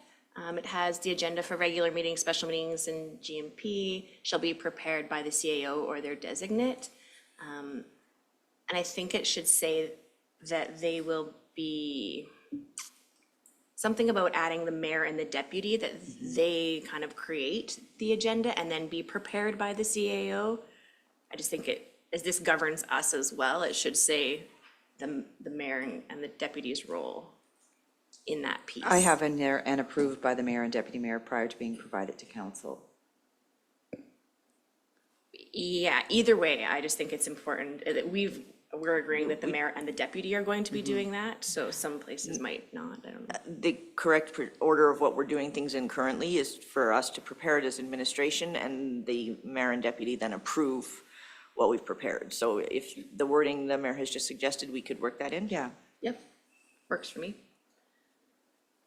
it has the agenda for regular meetings, special meetings, and GMP shall be prepared by the CAO or their designate. And I think it should say that they will be, something about adding the mayor and the deputy, that they kind of create the agenda and then be prepared by the CAO. I just think as this governs us as well, it should say the mayor and the deputy's role in that piece. I have in there and approved by the mayor and deputy mayor prior to being provided to council. Yeah, either way, I just think it's important that we're agreeing that the mayor and the deputy are going to be doing that, so some places might not, I don't know. The correct order of what we're doing things in currently is for us to prepare it as administration, and the mayor and deputy then approve what we've prepared. So if the wording the mayor has just suggested, we could work that in? Yeah. Yep, works for me.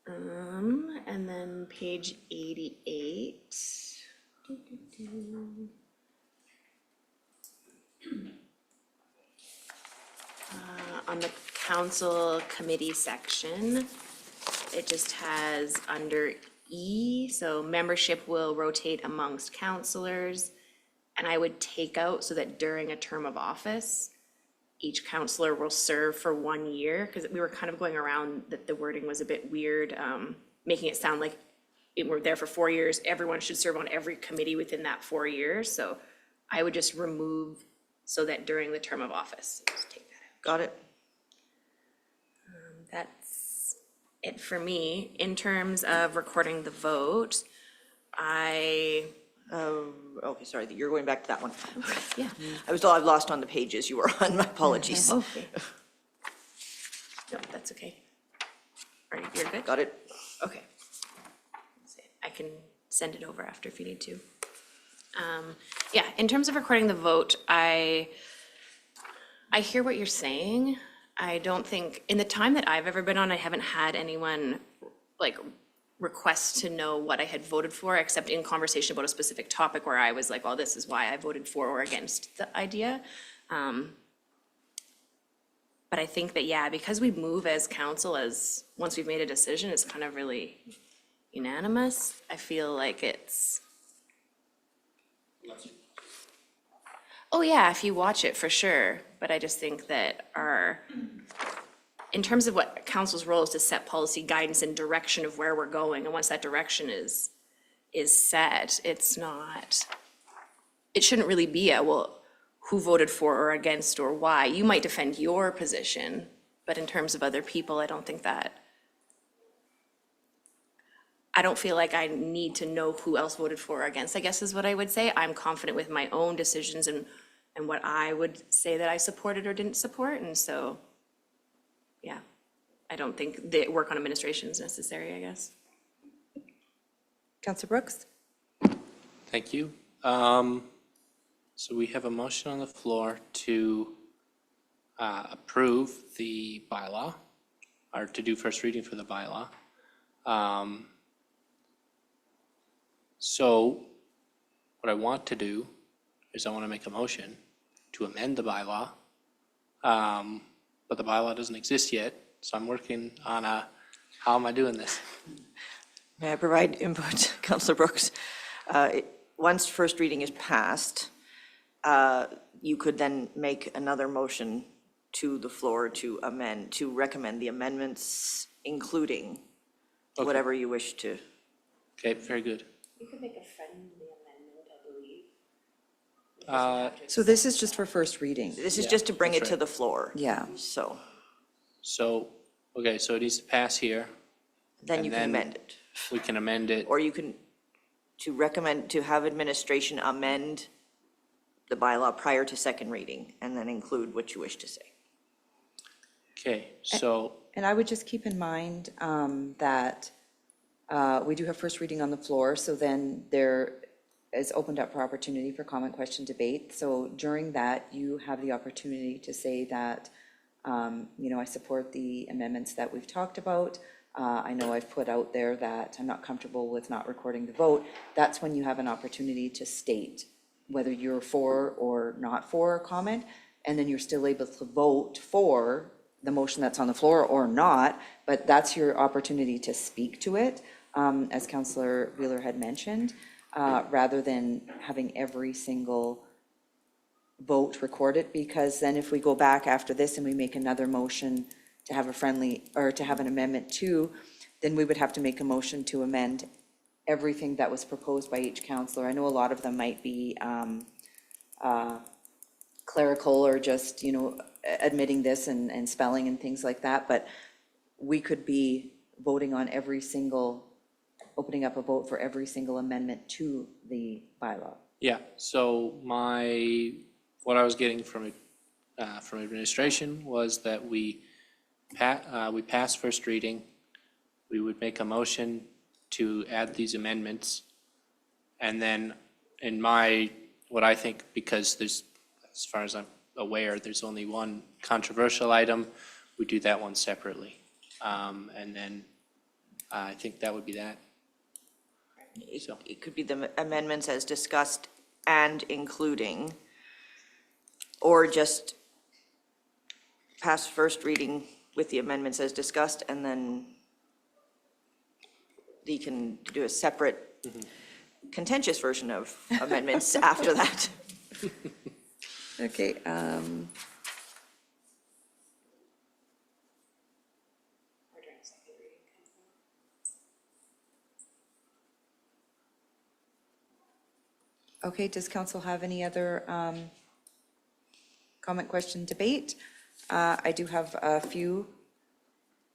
And then page 88. On the council committee section, it just has under E, so membership will rotate amongst counselors. And I would take out so that during a term of office, each counselor will serve for 1 year, because we were kind of going around that the wording was a bit weird, making it sound like we're there for 4 years, everyone should serve on every committee within that 4 years. So I would just remove so that during the term of office. Just take that out. Got it? That's it for me. In terms of recording the vote, Okay, sorry, you're going back to that one. yeah. I've lost on the pages you were on, my apologies. Okay. No, that's okay. Are you, you're good? Got it? Okay. I can send it over after if you need to. Yeah, in terms of recording the vote, I hear what you're saying. I don't think, in the time that I've ever been on, I haven't had anyone like request to know what I had voted for, except in conversation about a specific topic where I was like, well, this is why I voted for or against the idea. But I think that, yeah, because we move as council, as once we've made a decision, it's kind of really unanimous. I feel like it's. Oh, yeah, if you watch it, for sure. But I just think that in terms of what council's role is to set policy guidance and direction of where we're going, and once that direction is set, it shouldn't really be well, who voted for or against or why. You might defend your position, but in terms of other people, I don't feel like I need to know who else voted for or against, I guess is what I would say. I'm confident with my own decisions and what I would say that I supported or didn't support, and so, yeah, I don't think the work on administration is necessary, I guess. Councillor Brooks? Thank you. So we have a motion on the floor to approve the bylaw, or to do first reading for the bylaw. So what I want to do is I want to make a motion to amend the bylaw. But the bylaw doesn't exist yet, so I'm working on how am I doing this? May I provide input, Councillor Brooks? Once first reading is passed, you could then make another motion to the floor to recommend the amendments, including whatever you wish to. Okay, very good. You could make a friendly amendment, I believe. So this is just for first reading? This is just to bring it that's to right. the floor. Yeah. So So, okay, so it needs to pass here. then you And can then- amend it. We can amend it. Or you can, to have administration amend the bylaw prior to second reading, and then include what you wish to say. Okay, so, And I would just keep in mind that we do have first reading on the floor, so then there is opened up for opportunity for comment, question, debate. So during that, you have the opportunity to say that, I support the amendments that we've talked about. I know I've put out there that I'm not comfortable with not recording the vote. That's when you have an opportunity to state whether you're for or not for a comment, and then you're still able to vote for the motion that's on the floor or not, but that's your opportunity to speak to it, as Councillor Wheeler had mentioned, rather than having every single vote recorded, because then if we go back after this and we make another motion to have to have an amendment to, then we would have to make a motion to amend everything that was proposed by each councillor. I know a lot of them might be clerical or just, admitting this and spelling and things like that, but we could be voting on opening up a vote for every single amendment to the bylaw. yeah, so what I was getting from administration was that we pass first reading, we would make a motion to add these amendments, and then what I think, because there's, as far as I'm aware, there's only one controversial item, we do that one separately. And then I think that would be that. So, It could be the amendments as discussed and including, or just pass first reading with the amendments as discussed, and then you can do a separate contentious version of amendments after that. Okay. Okay, does council have any other comment, question, debate? I do have a few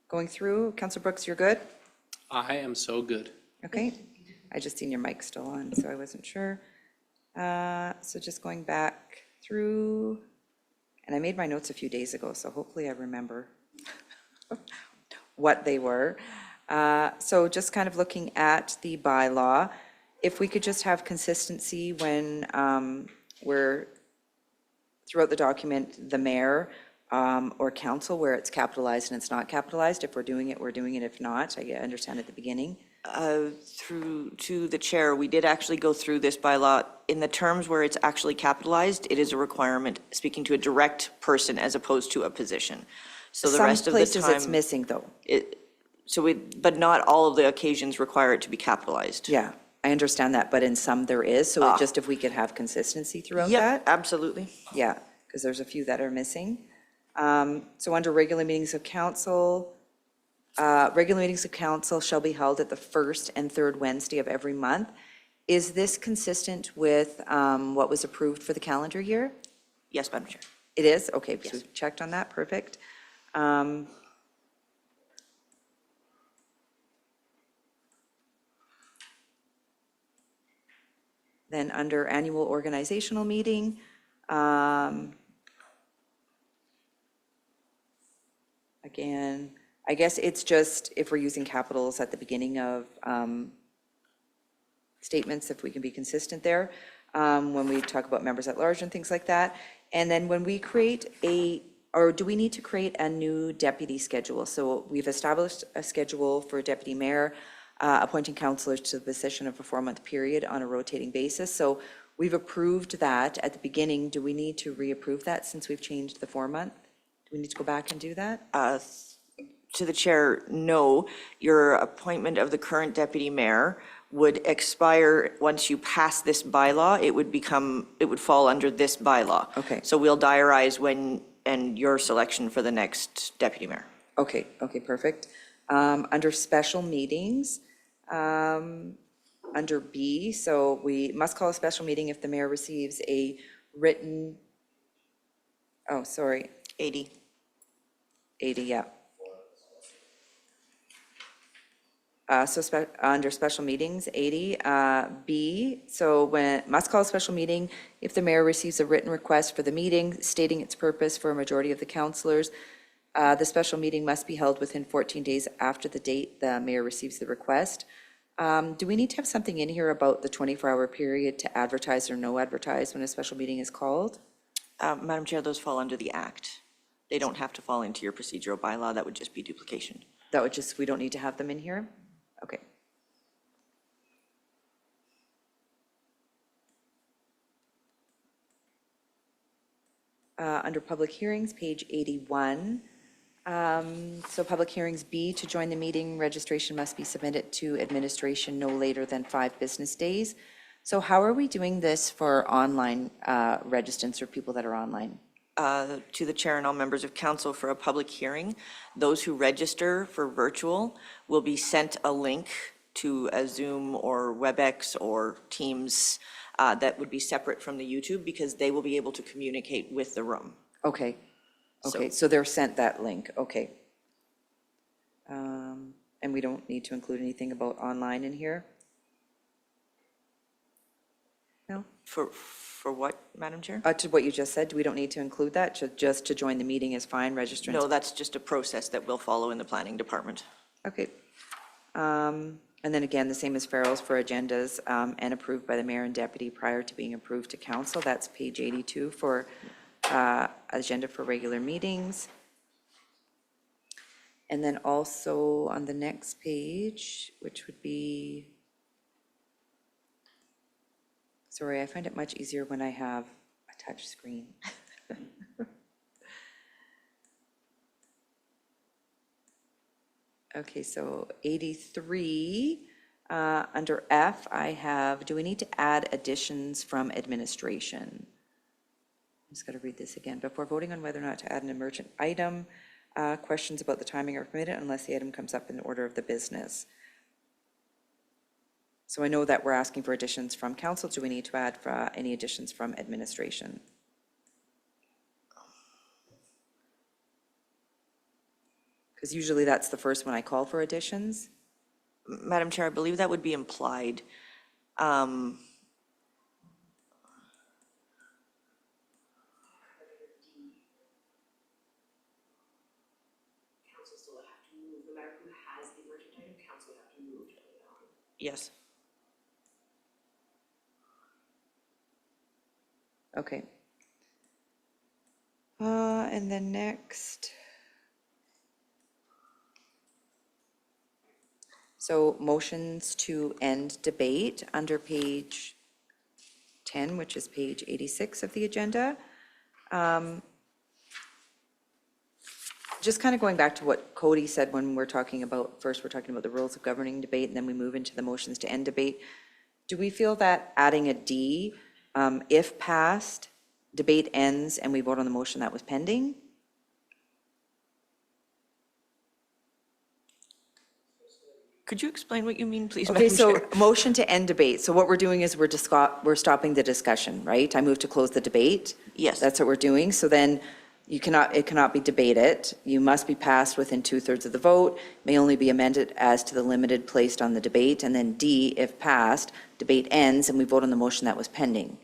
going through. Councilor Brooks, you're good? I am so good. Okay. I just seen your mic still on, so I wasn't sure. So just going back through, and I made my notes a few days ago, so hopefully I remember what they were. So just kind of looking at the bylaw, if we could just have consistency when we're, throughout the document, the mayor or council, where it's capitalized and it's not capitalized. If we're doing it, we're doing it. If not, I understand at the beginning. Through to the chair, we did actually go through this bylaw. In the terms where it's actually capitalized, it is a requirement speaking to a direct person as opposed to a position. So the rest of the time. Some places it's missing, though. But not all of the occasions require it to be capitalized. Yeah, I understand that, but in some there is, so just if we could have consistency throughout Yep, that? absolutely. Yeah, because there's a few that are missing. So under regular meetings of council, regular meetings of council shall be held at the first and third Wednesday of every month. Is this consistent with what was approved for the calendar year? Yes, Madam Chair. It is? Okay, so we've checked on that, perfect. Then under annual organizational meeting, again, I guess it's just if we're using capitals at the beginning of statements, if we can be consistent there, when we talk about members at large and things like that. And then when we create or do we need to create a new deputy schedule? So we've established a schedule for deputy mayor, appointing councillors to the position of a 4-month period on a rotating basis. So we've approved that at the beginning. Do we need to reapprove that since we've changed the 4-month? Do we need to go back and do that? To the chair, no. Your appointment of the current deputy mayor would expire once you pass this bylaw. It would fall under this bylaw. Okay. So we'll diarize when, and your selection for the next deputy mayor. Okay, perfect. Under special meetings, under B, so we must call a special meeting if the mayor receives a written, 80. 80, yeah. So under special meetings, 80, B, so must call a special meeting if the mayor receives a written request for the meeting stating its purpose for a majority of the councillors. The special meeting must be held within 14 days after the date the mayor receives the request. Do we need to have something in here about the 24-hour period to advertise or no advertise when a special meeting is called? Madam Chair, those fall under the act. They don't have to fall into your procedural bylaw. That would just be duplication. That would just, we don't need to have them in here? Okay. Under public hearings, page 81. So public hearings B, to join the meeting, registration must be submitted to administration no later than 5 business days. So how are we doing this for online registrants or people that are online? To the chair and all members of council, for a public hearing, those who register for virtual will be sent a link to a Zoom or WebEx or Teams that would be separate from the YouTube, because they will be able to communicate with the room. Okay, so they're sent that link, okay. And we don't need to include anything about online in here? No? For what, Madam Chair? To what you just said, we don't need to include that? Just to join the meeting is fine, registrants? No, that's just a process that will follow in the planning department. Okay. And then again, the same as Farrell's for agendas and approved by the mayor and deputy prior to being approved to council. That's page 82 for agenda for regular meetings. And then also on the next page, which would be, sorry, I find it much easier when I have a touch screen. Okay, so 83, Under F, I have, do we need to add additions from administration? I'm just got to read this again. Before voting on whether or not to add an emergent item, questions about the timing are permitted unless the item comes up in the order of the business. So I know that we're asking for additions from council. Do we need to add any additions from administration? Because usually that's the first one I call for additions. Madam Chair, I believe that would be implied. Council still have to move, no matter who has the emergent item, council would have to move to put it on. Yes. Okay. And then next. So motions to end debate under page 10, which is page 86 of the agenda. Just kind of going back to what Cody said when we're talking about, first we're talking about the rules of governing debate, and then we move into the motions to end debate. Do we feel that adding a D, if passed, debate ends and we vote on the motion that was pending? Could you explain what you mean, please, Okay, Madam so Chair? motion to end debate. So what we're doing is we're stopping the discussion, right? I move to close the debate. Yes. That's what we're doing. So then it cannot be debated. You must be passed within 2/3 of the vote, may only be amended as to the limited placed on the debate. And then D, if passed, debate ends and we vote on the motion that was pending.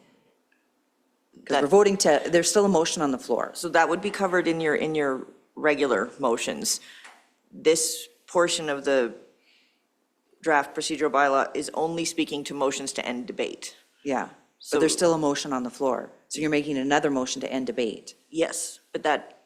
Because we're voting there's still a motion on the floor. So that would be covered in your regular motions. This portion of the draft procedural bylaw is only speaking to motions to end debate. Yeah, So- but there's still a motion on the floor. So you're making another motion to end debate. Yes, but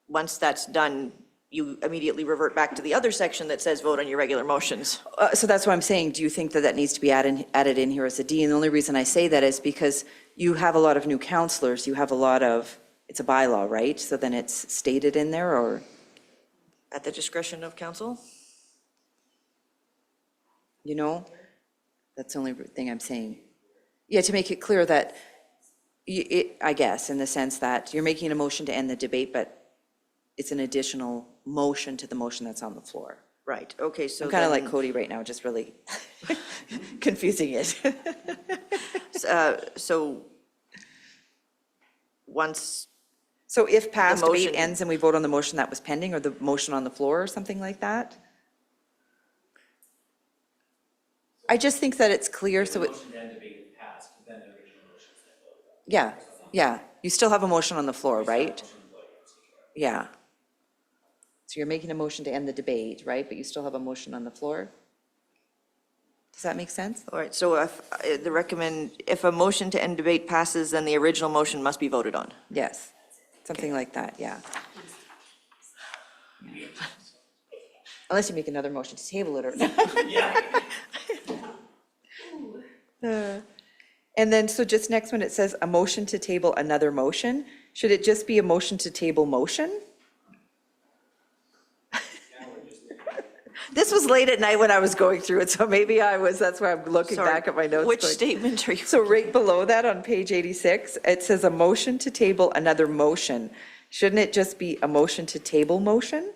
once that's done, you immediately revert back to the other section that says vote on your regular motions. So that's what I'm saying. Do you think that needs to be added in here as a D? And the only reason I say that is because you have a lot of new counselors. You have a lot of, it's a bylaw, right? So then it's stated in there, or? At the discretion of council? You know, that's the only thing I'm saying. Yeah, to make it clear that, I guess, in the sense that you're making a motion to end the debate, but it's an additional motion to the motion that's on the floor. Right, okay, so I'm kind of like then- Cody right now, just really confusing it. So once, So if passed, debate motion- ends and we vote on the motion that was pending, or the motion on the floor, or something like that? I just think that it's clear, so it. Yeah, yeah, you still have a motion on the floor, right? Yeah. So you're making a motion to end the debate, right? But you still have a motion on the floor? Does that make sense? all right, so if a motion to end debate passes, then the original motion must be voted on. Yes, something like that, yeah. Unless you make another motion to table it or. And then, so just next one, it says a motion to table another motion. Should it just be a motion to table motion? This was late at night when I was going through it, so maybe that's why I'm looking Sorry, back at my notes. Which going- statement are you? So right below that on page 86, it says a motion to table another motion. Shouldn't it just be a motion to table motion?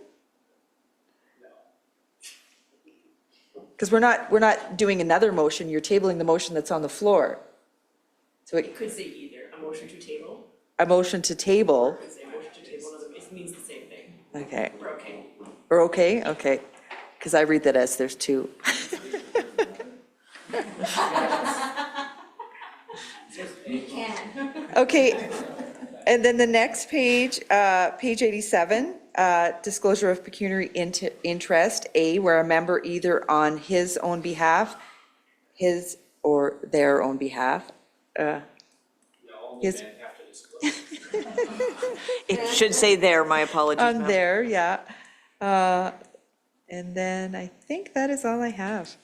Because we're not doing another motion, you're tabling the motion that's on the floor. So It could say either, a motion to table, a motion to table, could say motion to table, it means the same thing. okay. We're okay. We're okay? Okay. Because I read that as there's two. Okay, and then the next page, page 87, disclosure of pecuniary interest, A, where a member either on his own behalf, his or their own behalf, his, It should say there, my apologies, on ma'am. there, yeah. And then I think that is all I have.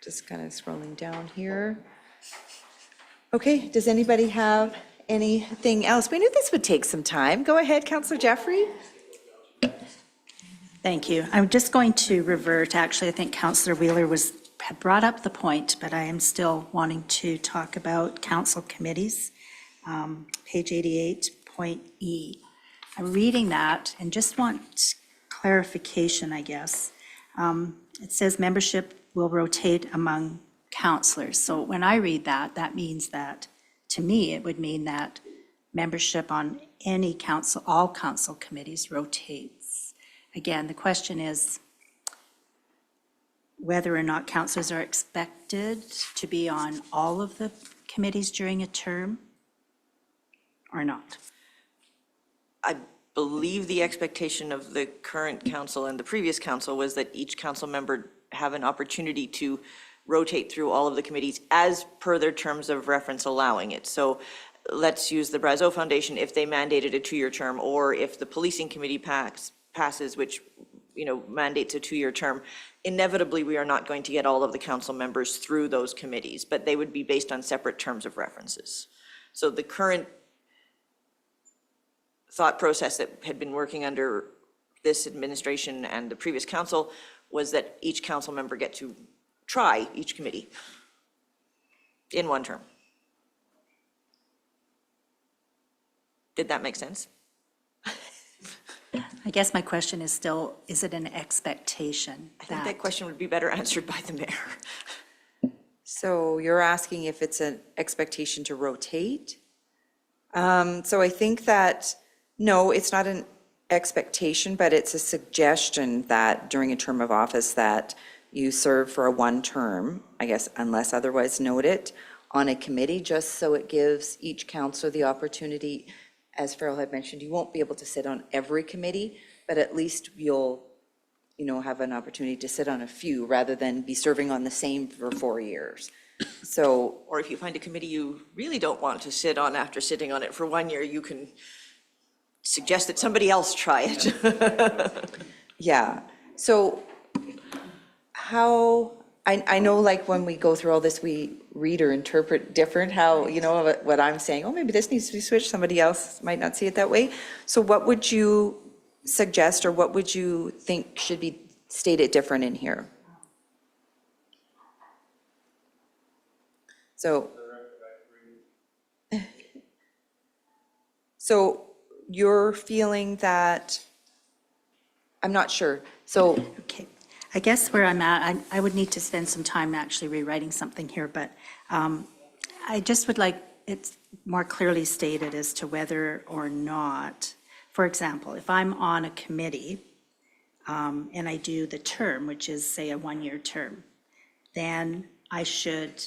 Just kind of scrolling down here. Okay, does anybody have anything else? We knew this would take some time. Go ahead, Councillor Jeffrey. Thank you. I'm just going to revert, actually, I think Councillor Wheeler had brought up the point, but I am still wanting to talk about council committees. Page 88, point E. I'm reading that and just want clarification, I guess. It says membership will rotate among councillors. So when I read that, that means that, to me, it would mean that membership on any council, all council committees rotates. Again, the question is whether or not councillors are expected to be on all of the committees during a term or not. I believe the expectation of the current council and the previous council was that each council member have an opportunity to rotate through all of the committees as per their terms of reference allowing it. So let's use the Brazeau Foundation if they mandated a 2-year term, or if the policing committee passes, which, mandates a 2-year term. Inevitably, we are not going to get all of the council members through those committees, but they would be based on separate terms of references. So the current thought process that had been working under this administration and the previous council was that each council member get to try each committee in one term. Did that make sense? I guess my question is still, is it an expectation I think that that question would be better answered by the mayor. So you're asking if it's an expectation to rotate? So I think that, no, it's not an expectation, but it's a suggestion that during a term of office that you serve for a 1 term, I guess, unless otherwise noted, on a committee, just so it gives each councillor the opportunity. As Farrell had mentioned, you won't be able to sit on every committee, but at least you'll, have an opportunity to sit on a few rather than be serving on the same for 4 years. So, Or if you find a committee you really don't want to sit on after sitting on it for 1 year, you can suggest that somebody else try it. yeah. So how, I know like when we go through all this, we read or interpret different how, what I'm saying, oh, maybe this needs to be switched, somebody else might not see it that way. So what would you suggest, or what would you think should be stated different in here? So you're feeling that, I'm not sure. So Okay, I guess where I'm at, I would need to spend some time actually rewriting something here, but I just would like it more clearly stated as to whether or not, for example, if I'm on a committee and I do the term, which is, say, a 1-year term, then I should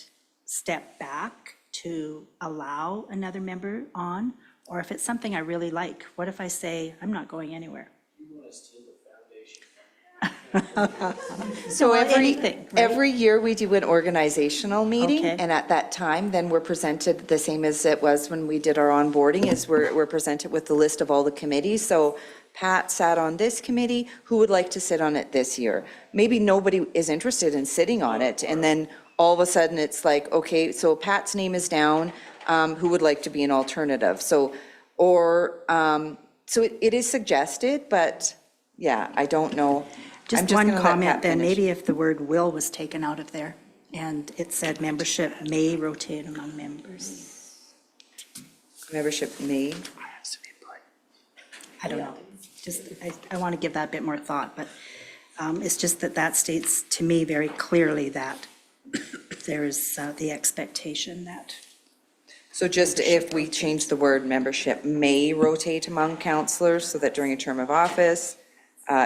step back to allow another member on, or if it's something I really like, what if I say, I'm not going anywhere? So anything, right? every year we do an organizational meeting, Okay. and at that time, then we're presented the same as it was when we did our onboarding, is we're presented with the list of all the committees. So Pat sat on this committee, who would like to sit on it this year? Maybe nobody is interested in sitting on it, and then all of a sudden it's like, okay, so Pat's name is down, who would like to be an alternative? So, or, so it is suggested, but yeah, I don't know. I'm Just one gonna let Pat comment then, finish. maybe if the word will was taken out of there, and it said membership may rotate among members. Membership may. I don't know, just, I want to give that a bit more thought, but it's just that states to me very clearly that there is the expectation that, So just if we change the word membership may rotate among counselors, so that during a term of office,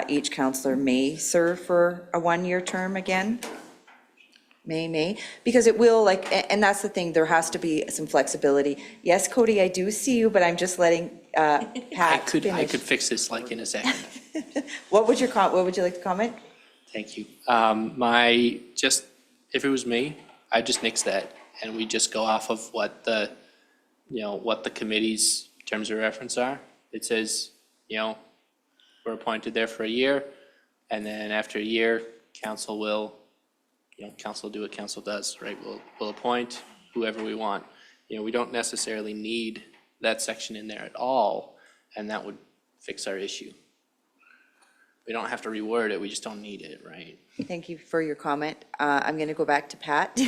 each counselor may serve for a 1-year term again? May, because it will, and that's the thing, there has to be some flexibility. Yes, Cody, I do see you, but I'm just letting Pat I could finish. fix this like in a second. What would you like to comment? Thank you. If it was me, I'd just nix that, and we just go off of what the committee's terms of reference are. It says, we're appointed there for a year, and then after a year, council will, council do what council does, right? We'll appoint whoever we want. We don't necessarily need that section in there at all, and that would fix our issue. We don't have to reword it, we just don't need it, right? Thank you for your comment. I'm going to go back to Pat.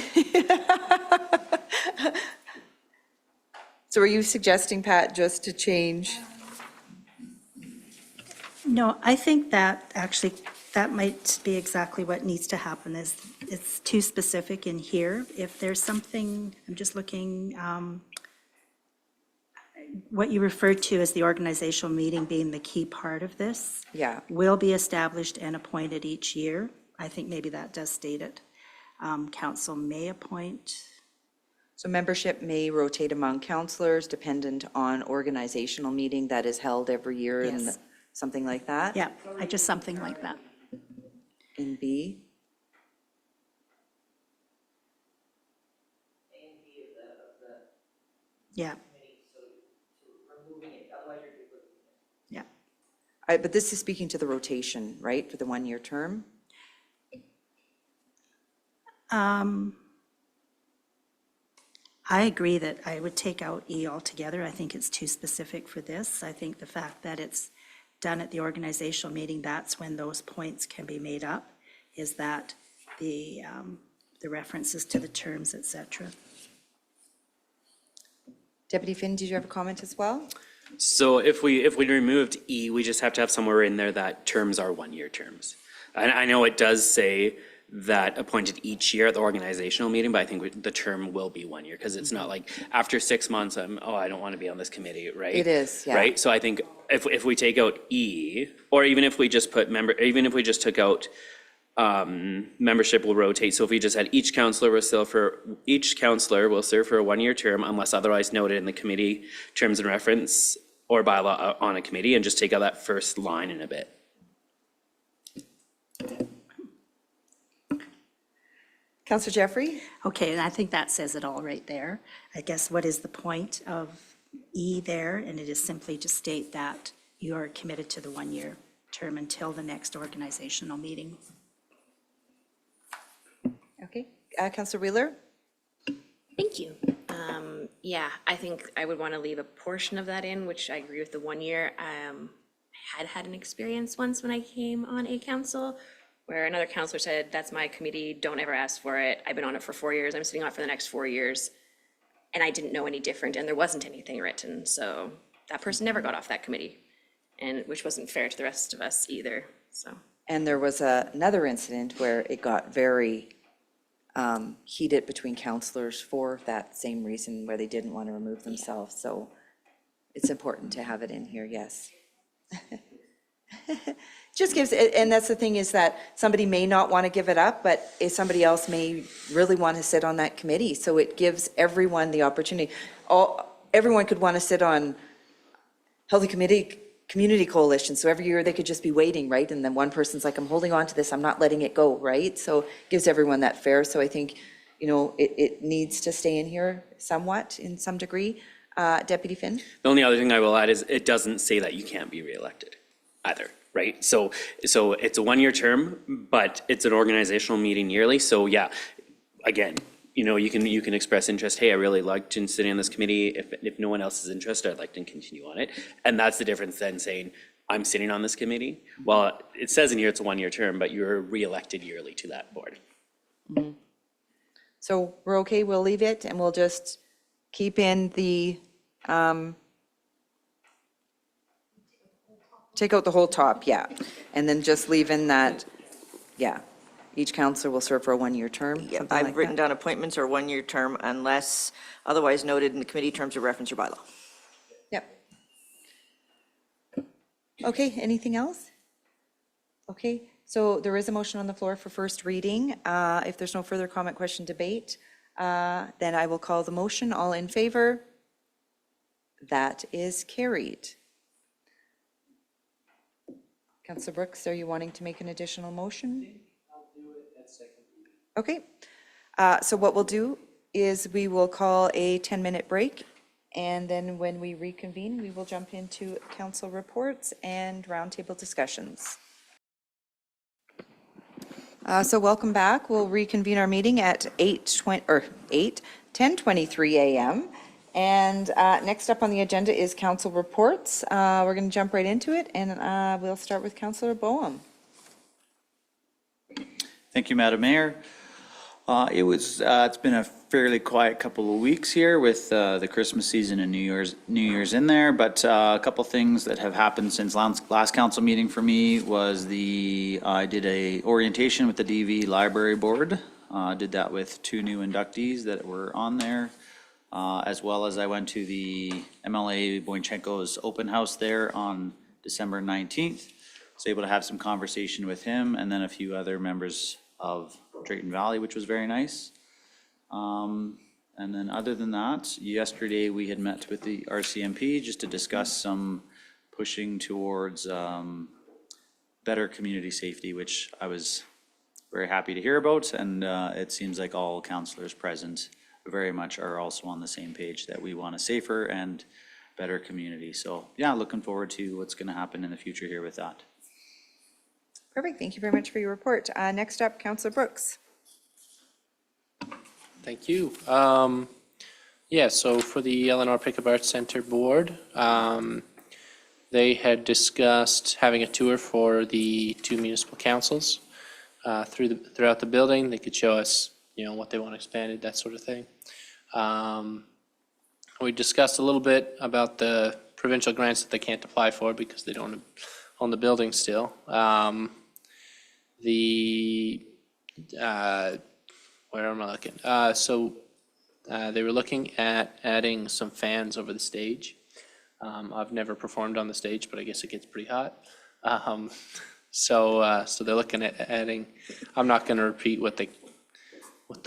So are you suggesting, Pat, just to change? No, I think that actually, that might be exactly what needs to happen, is it's too specific in here. If there's something, I'm just looking, what you referred to as the organizational meeting being the key part of this. Yeah. Will be established and appointed each year. I think maybe that does state it. Council may appoint. So membership may rotate among counselors dependent on organizational meeting that is held every year and Yes. something like that? Yeah, just something like that. In B? Yeah. Yeah. But this is speaking to the rotation, right, for the one-year term? I agree that I would take out E altogether. I think it's too specific for this. I think the fact that it's done at the organizational meeting, that's when those points can be made up, is that the references to the terms, et cetera. Deputy Finn, did you have a comment as well? So if we removed E, we just have to have somewhere in there that terms are one-year terms. And I know it does say that appointed each year at the organizational meeting, but I think the term will be 1 year, because it's not like after 6 months, I don't want to be on this committee, right? It is, yeah. Right, so I think if we take out E, or even if we just put even if we just took out membership will rotate, so if we just had each counselor will serve for a 1-year term unless otherwise noted in the committee terms and reference or bylaw on a committee, and just take out that first line in a bit. Councillor Jeffrey? Okay, and I think that says it all right there. I guess what is the point of E there? And it is simply to state that you are committed to the 1-year term until the next organizational meeting. Okay. Councillor Wheeler? Thank you. Yeah, I think I would want to leave a portion of that in, which I agree with the 1 year. I had an experience once when I came on a council where another counselor said, that's my committee, don't ever ask for it. I've been on it for 4 years, I'm sitting on it for the next 4 years. And I didn't know any different, and there wasn't anything written, so that person never got off that committee, and which wasn't fair to the rest of us either, so. And there was another incident where it got very heated between counselors for that same reason, where they didn't want to remove themselves. So it's important to have it in here, yes. Just gives, and that's the thing, is that somebody may not want to give it up, but if somebody else may really want to sit on that committee. So it gives everyone the opportunity. Everyone could want to sit on Healthy Community Coalition, so every year they could just be waiting, right? And then one person's like, I'm holding on to this, I'm not letting it go, right? So it gives everyone that fair. So I think, it needs to stay in here somewhat, in some degree. Deputy Finn? The only other thing I will add is it doesn't say that you can't be reelected either, right? So it's a 1-year term, but it's an organizational meeting yearly. So yeah, again, you can express interest. Hey, I really liked sitting on this committee. If no one else is interested, I'd like to continue on it. And that's the difference than saying, I'm sitting on this committee. Well, it says in here it's a 1-year term, but you're reelected yearly to that board. Mm-hmm. So we're okay, we'll leave it, and we'll just keep in the, take out the whole top, yeah. And then just leave in that, yeah, each counselor will serve for a 1-year term, Yeah, something like I've written that. down appointments or 1-year term unless otherwise noted in the committee terms of reference or bylaw. Yep. Okay, anything else? Okay, so there is a motion on the floor for first reading. If there's no further comment, question, debate, then I will call the motion. All in favor? That is carried. Councillor Brooks, are you wanting to make an additional motion? I'll do it at second reading. Okay, so what we'll do is we will call a 10-minute break, and then when we reconvene, we will jump into council reports and roundtable discussions. So welcome back. We'll reconvene our meeting at 10:23 a.m. And next up on the agenda is council reports. We're going to jump right into it, and we'll start with Councillor Boehm. Thank you, Madam Mayor. It's been a fairly quiet couple of weeks here with the Christmas season and New Year's in there, but a couple things that have happened since last council meeting for me was I did a orientation with the DV Library Board. Did that with 2 new inductees that were on there, as well as I went to the MLA Boynchenko's open house there on December 19th. Was able to have some conversation with him and then a few other members of Drayton Valley, which was very nice. And then other than that, yesterday we had met with the RCMP just to discuss some pushing towards better community safety, which I was very happy to hear about. And it seems like all councillors present very much are also on the same page that we want a safer and better community. So yeah, looking forward to what's going to happen in the future here with that. Perfect. Thank you very much for your report. Next up, Councillor Brooks. Thank you. Yeah, so for the Eleanor Pickup Arts Center Board, they had discussed having a tour for the 2 municipal councils throughout the building. They could show us, what they want expanded, that sort of thing. We discussed a little bit about the provincial grants that they can't apply for because they don't own the building still. Where am I looking? They were looking at adding some fans over the stage. I've never performed on the stage, but I guess it gets pretty hot. So they're looking at adding, I'm not gonna repeat what the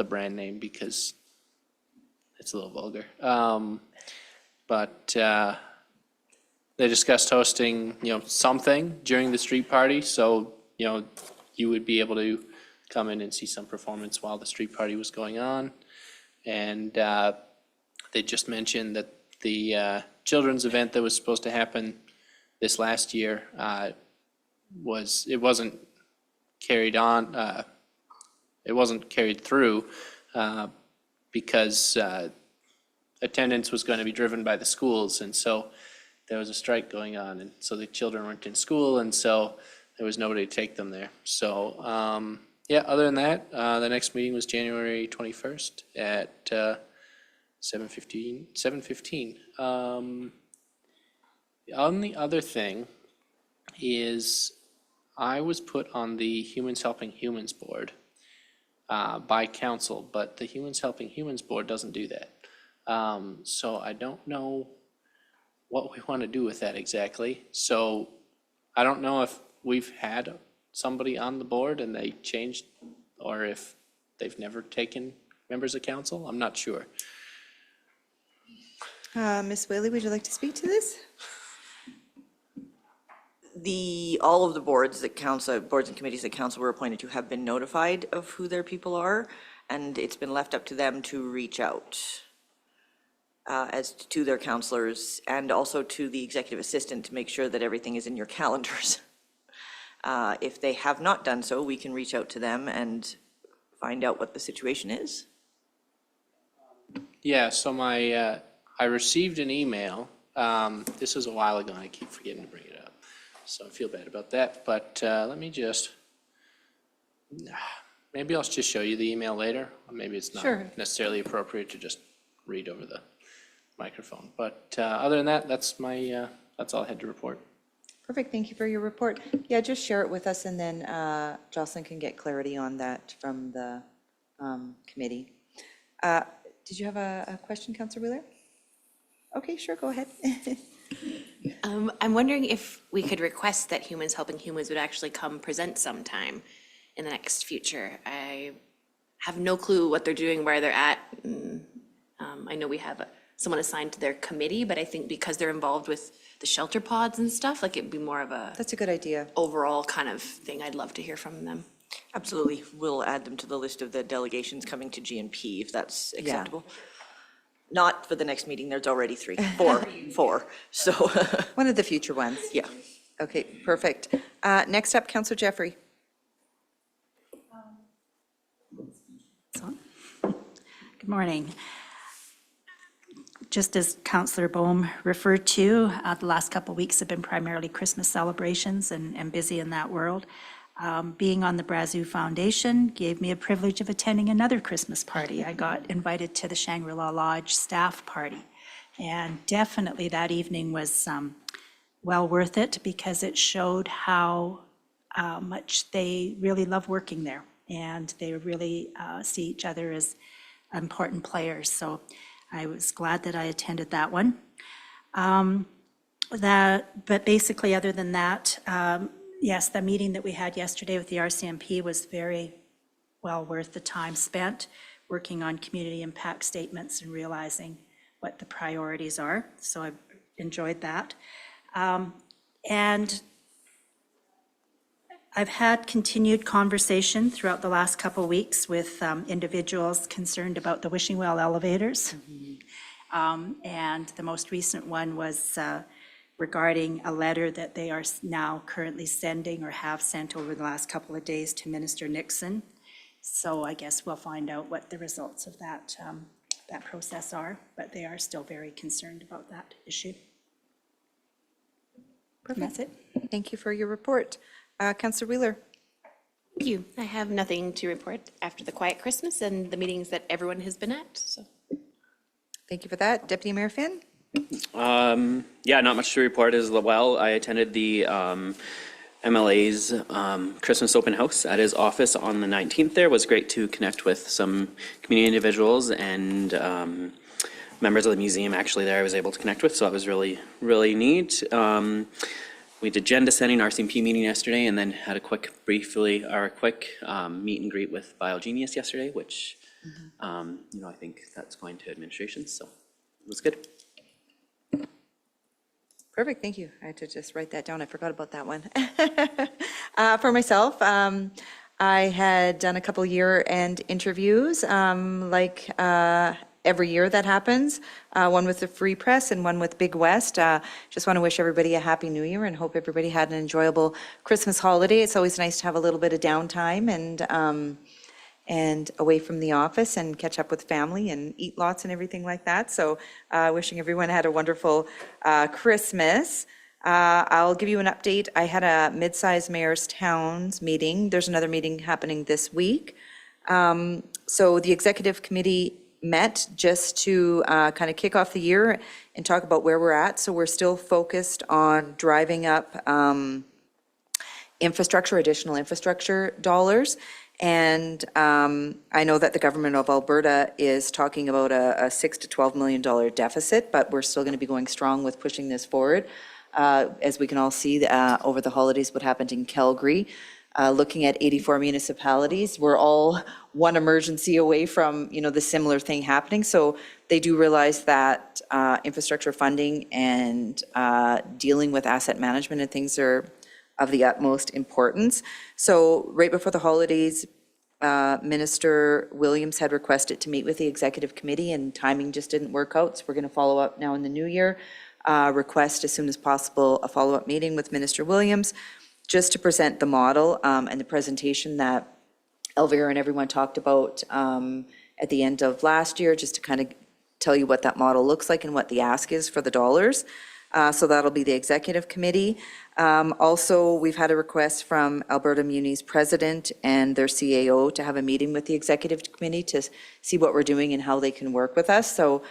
brand name because it's a little vulgar. But they discussed hosting, something during the street party. So, you would be able to come in and see some performance while the street party was going on. And they just mentioned that the children's event that was supposed to happen this last year wasn't carried on. It wasn't carried through because attendance was going to be driven by the schools, and so there was a strike going on, and so the children weren't in school, and so there was nobody to take them there. So yeah, other than that, the next meeting was January 21st at 7:15. The only other thing is I was put on the Humans Helping Humans board by council, but the Humans Helping Humans board doesn't do that. So I don't know what we want to do with that exactly. So I don't know if we've had somebody on the board and they changed, or if they've never taken members of council. I'm not sure. Ms. Whaley, would you like to speak to this? All of the boards and committees that council were appointed to have been notified of who their people are, and it's been left up to them to reach out as to their councillors and also to the executive assistant to make sure that everything is in your calendars. If they have not done so, we can reach out to them and find out what the situation is. Yeah, so I received an email. This was a while ago and I keep forgetting to bring it up. So I feel bad about that, but let me maybe I'll just show you the email later. Or maybe it's not Sure. necessarily appropriate to just read over the microphone. But other than that, that's all I had to report. Perfect, thank you for your report. Yeah, just share it with us, and then Jocelyn can get clarity on that from the committee. Did you have a question, Councillor Wheeler? Okay, sure, go ahead. I'm wondering if we could request that Humans Helping Humans would actually come present sometime in the next future. I have no clue what they're doing, where they're at. I know we have someone assigned to their committee, but I think because they're involved with the shelter pods and stuff, like it'd be more of a That's a good idea. overall kind of thing. I'd love to hear from them. Absolutely. We'll add them to the list of the delegations coming to GNP if that's acceptable. Not for the next meeting, there's already four, so, One of the future ones. yeah. Okay, perfect. Next up, Councillor Jeffrey. Good morning. Just as Councillor Bohm referred to, the last couple of weeks have been primarily Christmas celebrations and busy in that world. Being on the Brazeau Foundation gave me a privilege of attending another Christmas party. I got invited to the Shangri-La Lodge staff party. And definitely that evening was well worth it because it showed how much they really love working there. And they really see each other as important players. So I was glad that I attended that one. But basically, other than that, yes, the meeting that we had yesterday with the RCMP was very well worth the time spent working on community impact statements and realizing what the priorities are. So I enjoyed that. And I've had continued conversation throughout the last couple of weeks with individuals concerned about the Wishing Well elevators. And the most recent one was regarding a letter that they are now currently sending or have sent over the last couple of days to Minister Nixon. So I guess we'll find out what the results of that process are, but they are still very concerned about that issue. And that's it. Thank you for your report. Councillor Wheeler. Thank you. I have nothing to report after the quiet Christmas and the meetings that everyone has been at, so. Thank you for that. Deputy Mayor Finn? Yeah, not much to report as well. I attended the MLA's Christmas open house at his office on the 19th there. It was great to connect with some community individuals and members of the museum actually there I was able to connect with, so that was really, really neat. We did agenda setting, RCMP meeting yesterday, and then had a quick meet and greet with BioGenius yesterday, which, I think that's going to administration, so it was good. Perfect, thank you. I had to just write that down. I forgot about that one. For myself, I had done a couple year-end interviews, every year that happens, one with the Free Press and one with Big West. Just want to wish everybody a Happy New Year and hope everybody had an enjoyable Christmas holiday. It's always nice to have a little bit of downtime and away from the office and catch up with family and eat lots and everything like that. So wishing everyone had a wonderful Christmas. I'll give you an update. I had a mid-sized mayor's towns meeting. There's another meeting happening this week. So the executive committee met just to kind of kick off the year and talk about where we're at. So we're still focused on driving up additional infrastructure dollars. And I know that the government of Alberta is talking about a $6 to $12 million deficit, but we're still going to be going strong with pushing this forward. As we can all see over the holidays, what happened in Calgary. Looking at 84 municipalities, we're all one emergency away from, the similar thing happening. So they do realize that infrastructure funding and dealing with asset management and things are of the utmost importance. So right before the holidays, Minister Williams had requested to meet with the executive committee and timing just didn't work out. So we're going to follow up now in the new year. Request as soon as possible a follow-up meeting with Minister Williams just to present the model and the presentation that Elvira and everyone talked about at the end of last year, just to kind of tell you what that model looks like and what the ask is for the dollars. So that'll be the executive committee. Also, we've had a request from Alberta Muni's president and their CAO to have a meeting with the executive committee to see what we're doing and how they can work with us. So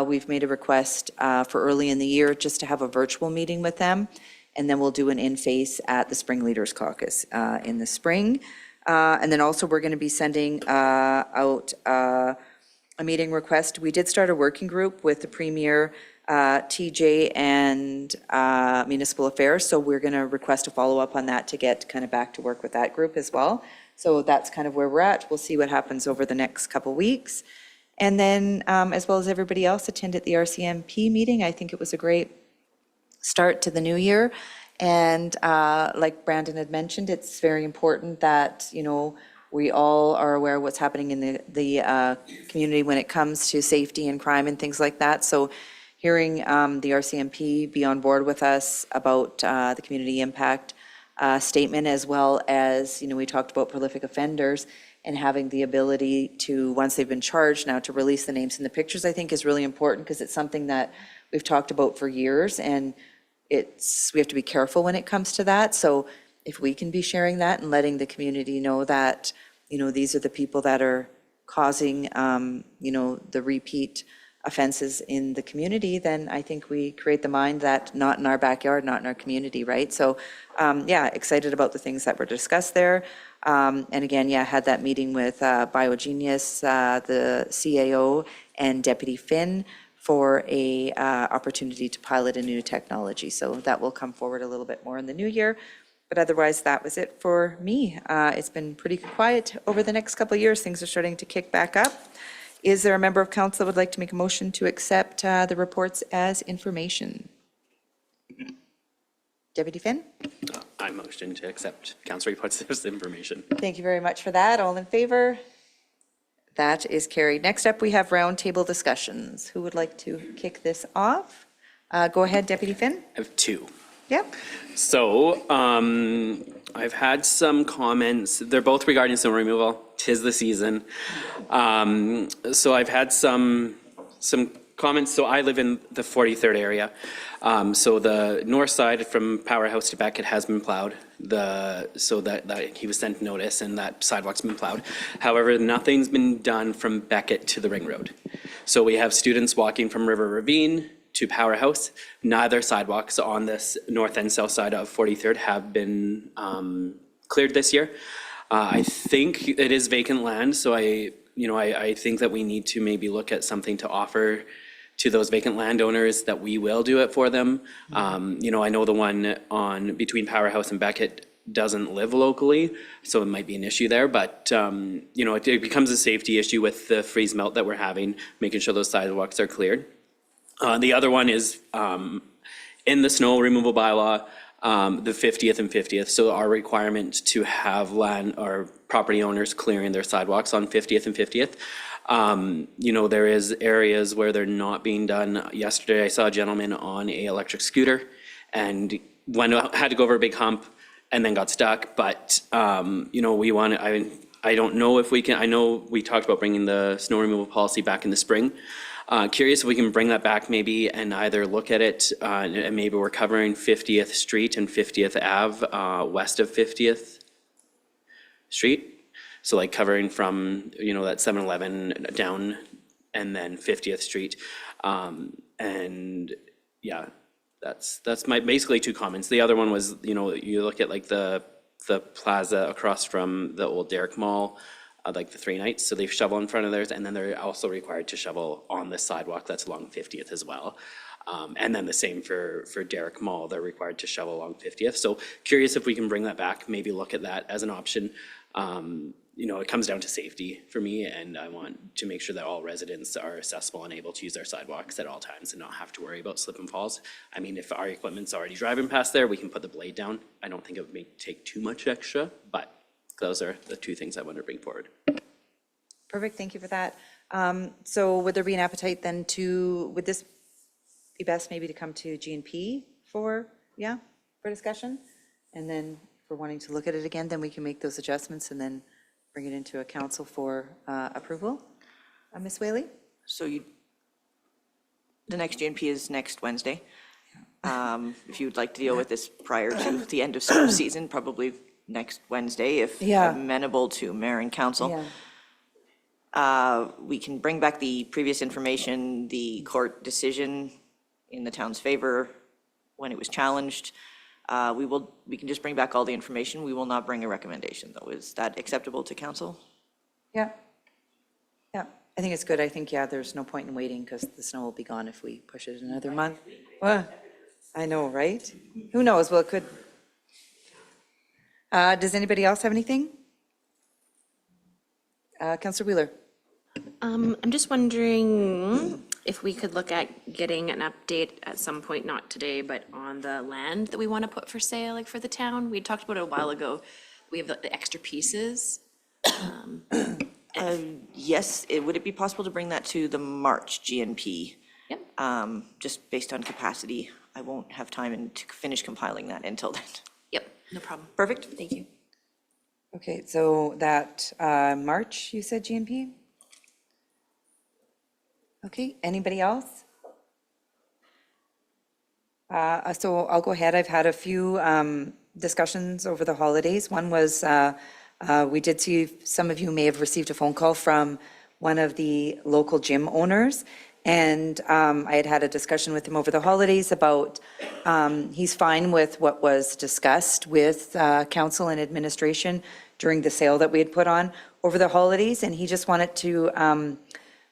we've made a request for early in the year just to have a virtual meeting with them. And then we'll do an in-face at the Spring Leaders Caucus in the spring. And then also we're going to be sending out a meeting request. We did start a working group with the Premier, TJ, and Municipal Affairs. So we're going to request a follow-up on that to get kind of back to work with that group as well. So that's kind of where we're at. We'll see what happens over the next couple weeks. And then, as well as everybody else, attended the RCMP meeting. I think it was a great start to the new year. And like Brandon had mentioned, it's very important that, we all are aware of what's happening in the community when it comes to safety and crime and things like that. So hearing the RCMP be on board with us about the community impact statement, as well as, we talked about prolific offenders and having the ability to, once they've been charged now, to release the names and the pictures, I think is really important because it's something that we've talked about for years, and we have to be careful when it comes to that. So if we can be sharing that and letting the community know that, these are the people that are causing, the repeat offenses in the community, then I think we create the mind that not in our backyard, not in our community, right? So, yeah, excited about the things that were discussed there. And again, yeah, had that meeting with BioGenius, the CAO, and Deputy Finn for a opportunity to pilot a new technology. So that will come forward a little bit more in the new year. But otherwise, that was it for me. It's been pretty quiet over the next couple of years. Things are starting to kick back up. Is there a member of council that would like to make a motion to accept the reports as information? Deputy Finn? I motion to accept council reports as information. Thank you very much for that. All in favor? That is carried. Next up, we have roundtable discussions. Who would like to kick this off? Go ahead, Deputy Finn. I have two. Yep. So, I've had some comments, they're both regarding snow removal, 'tis the season. So I've had some comments, so I live in the 43rd area. So the north side from Powerhouse to Beckett has been plowed. So that he was sent notice and that sidewalk's been plowed. However, nothing's been done from Beckett to the ring road. So we have students walking from River Ravine to Powerhouse. Neither sidewalks on this north and south side of 43rd have been cleared this year. I think it is vacant land, so I think that we need to maybe look at something to offer to those vacant landowners that we will do it for them. I know the one between Powerhouse and Beckett doesn't live locally, so it might be an issue there, but, it becomes a safety issue with the freeze melt that we're having, making sure those sidewalks are cleared. The other one is in the snow removal bylaw, the 50th and 50th. So our requirement to have land or property owners clearing their sidewalks on 50th and 50th. There is areas where they're not being done. Yesterday, I saw a gentleman on a electric scooter and had to go over a big hump and then got stuck. But, I don't know if we can, I know we talked about bringing the snow removal policy back in the spring. Curious if we can bring that back maybe and either look at it, and maybe we're covering 50th Street and 50th Ave, west of 50th Street. So like covering from, that 7-Eleven down and then 50th Street. And yeah, that's my basically two comments. The other one was, you look at like the plaza across from the old Derrick Mall, like the 3 nights, so they shovel in front of theirs, and then they're also required to shovel on the sidewalk that's along 50th as well. And then the same for Derrick Mall, they're required to shovel along 50th. So curious if we can bring that back, maybe look at that as an option. It comes down to safety for me, and I want to make sure that all residents are accessible and able to use our sidewalks at all times and not have to worry about slip and falls. I mean, if our equipment's already driving past there, we can put the blade down. I don't think it would take too much extra, but those are the two things I want to bring forward. Perfect, thank you for that. So would there be an appetite then would this be best maybe to come to G&P for discussion? And then if we're wanting to look at it again, then we can make those adjustments and then bring it into a council for approval. Ms. Whaley? So the next GNP is next Wednesday. If you'd like to deal with this prior to the end of snow season, probably next Wednesday, if amenable to mayor and council. We can bring back the previous information, the court decision in the town's favor when it was challenged. We can just bring back all the information. We will not bring a recommendation, though. Is that acceptable to council? Yeah. I think it's good. I think, there's no point in waiting because the snow will be gone if we push it another month. Well, I know, right? Who knows? Well, it could. Does anybody else have anything? Councillor Wheeler? I'm just wondering if we could look at getting an update at some point, not today, but on the land that we want to put for sale, like for the town. We talked about it a while ago. We have the extra pieces. Yes, would it be possible to bring that to the March GNP? Yep. Just based on capacity. I won't have time to finish compiling that until then. Yep, no problem. Perfect. Thank you. Okay, so that March, you said GNP? Okay, anybody else? So I'll go ahead. I've had a few discussions over the holidays. One was, we did see, some of you may have received a phone call from one of the local gym owners. And I had had a discussion with him over the holidays about, he's fine with what was discussed with council and administration during the sale that we had put on over the holidays. And he just wanted to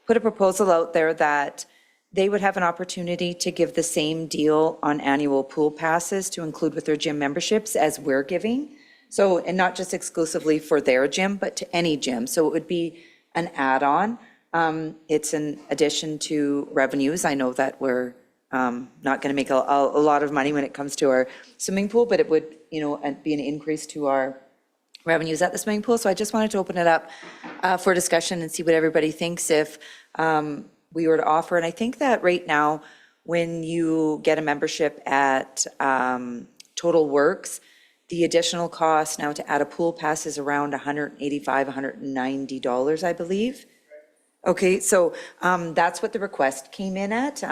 put a proposal out there that they would have an opportunity to give the same deal on annual pool passes to include with their gym memberships as we're giving. So, and not just exclusively for their gym, but to any gym. So it would be an add-on. It's an addition to revenues. I know that we're not going to make a lot of money when it comes to our swimming pool, but it would, be an increase to our revenues at the swimming pool. So I just wanted to open it up for discussion and see what everybody thinks if we were to offer. And I think that right now, when you get a membership at Total Works, the additional cost now to add a pool pass is around $185, $190, I believe. Okay, so that's what the request came in at.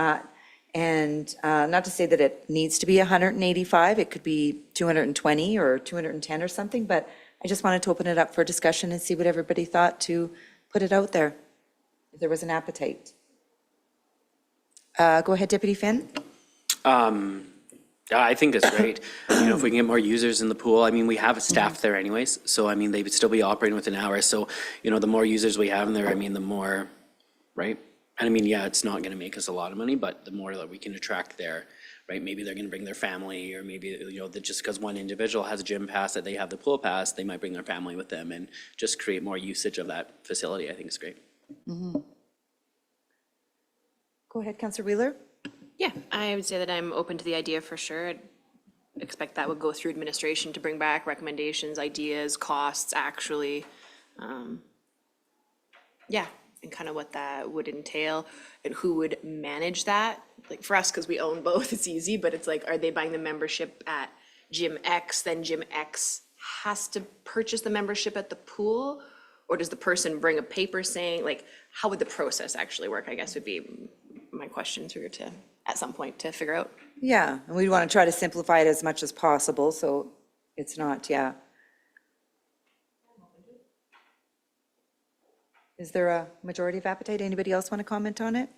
And not to say that it needs to be 185, it could be 220 or 210 or something, but I just wanted to open it up for discussion and see what everybody thought to put it out there, if there was an appetite. Go ahead, Deputy Finn. I think it's great. If we can get more users in the pool, I mean, we have staff there anyways. So, I mean, they would still be operating within hours. So, the more users we have in there, I mean, the more, right? And I mean, yeah, it's not going to make us a lot of money, but the more that we can attract there, right? Maybe they're going to bring their family, or maybe, that just because one individual has a gym pass, that they have the pool pass, they might bring their family with them and just create more usage of that facility. I think it's great. Go ahead, Councillor Wheeler. Yeah, I would say that I'm open to the idea for sure. I'd expect that would go through administration to bring back recommendations, ideas, costs, actually. Yeah, and kind of what that would entail and who would manage that. Like for us, because we own both, it's easy, but it's like, are they buying the membership at Gym X, then Gym X has to purchase the membership at the pool? Or does the person bring a paper saying, like, how would the process actually work, I guess would be my question to at some point to figure out. Yeah, and we want to try to simplify it as much as possible, so it's not, yeah. Is there a majority of appetite? Anybody else want to comment on it?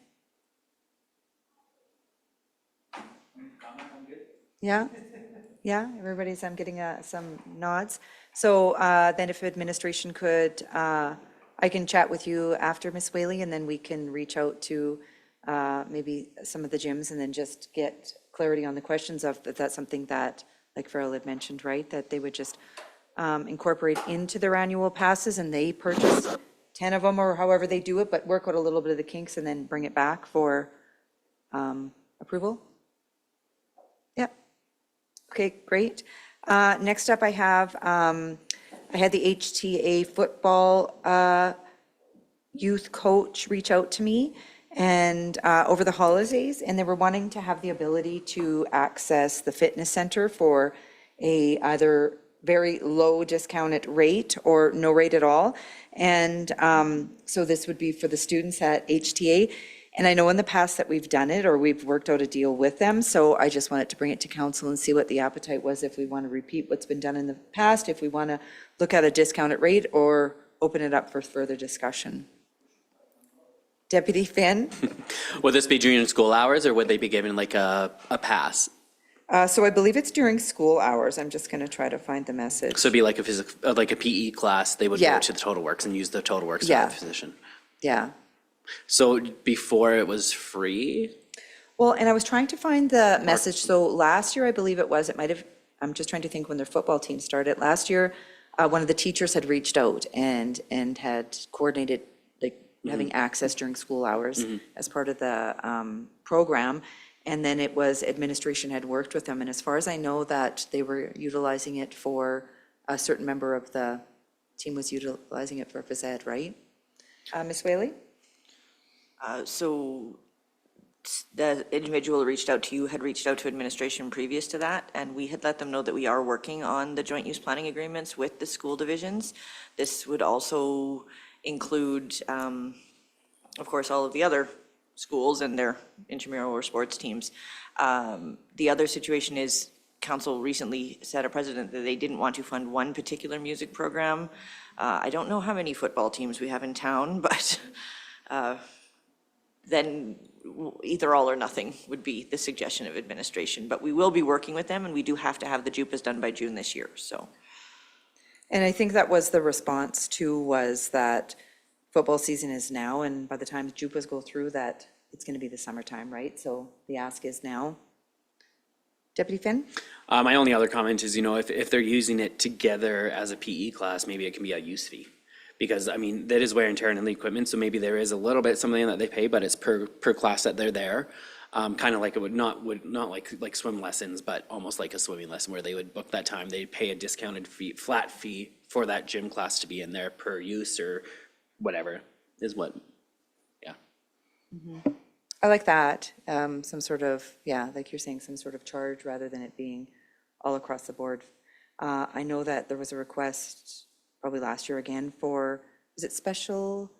Yeah? Yeah, everybody's, I'm getting some nods. So then if administration could, I can chat with you after, Ms. Whaley, and then we can reach out to maybe some of the gyms and then just get clarity on the questions of if that's something that, like Farrell had mentioned, right, that they would just incorporate into their annual passes and they purchase 10 of them or however they do it, but work out a little bit of the kinks and then bring it back for approval? Yep. Okay, great. Next up I have, I had the HTA football youth coach reach out to me and over the holidays, and they were wanting to have the ability to access the fitness center for a either very low discounted rate or no rate at all. And so this would be for the students at HTA. And I know in the past that we've done it or we've worked out a deal with them. So I just wanted to bring it to council and see what the appetite was, if we want to repeat what's been done in the past, if we want to look at a discounted rate or open it up for further discussion. Deputy Finn? Would this be during school hours, or would they be given like a pass? So I believe it's during school hours. I'm just going to try to find the message. So it'd be like like a PE class, they would Yeah. go to the Total Works and use the Total Works for Yeah. the physician. Yeah. So before it was free? Well, and I was trying to find the message. So last year, I believe it was, it might have, I'm just trying to think when their football team started. Last year, one of the teachers had reached out and had coordinated, like, having access during school hours as part of the program. And then it was administration had worked with them. And as far as I know, that they were utilizing it for, a certain member of the team was utilizing it for phys ed, right? Ms. Whaley? So the individual who reached out to you had reached out to administration previous to that, and we had let them know that we are working on the joint use planning agreements with the school divisions. This would also include, of course, all of the other schools and their intramural or sports teams. The other situation is council recently set a precedent that they didn't want to fund one particular music program. I don't know how many football teams we have in town, but then either all or nothing would be the suggestion of administration. But we will be working with them, and we do have to have the JUPAs done by June this year, so. And I think that was the response too, was that football season is now, and by the time the JUPAs go through that, it's going to be the summertime, right? So the ask is now. Deputy Finn? My only other comment is, if they're using it together as a PE class, maybe it can be a use fee. Because, I mean, that is wear and tear on the equipment, so maybe there is a little bit something that they pay, but it's per class that they're there. Kind of like it would not like swim lessons, but almost like a swimming lesson where they would book that time. They'd pay a discounted fee, flat fee for that gym class to be in there per use or whatever is what, yeah. I like that, some sort of, yeah, like you're saying, some sort of charge rather than it being all across the board. I know that there was a request probably last year again for, is it special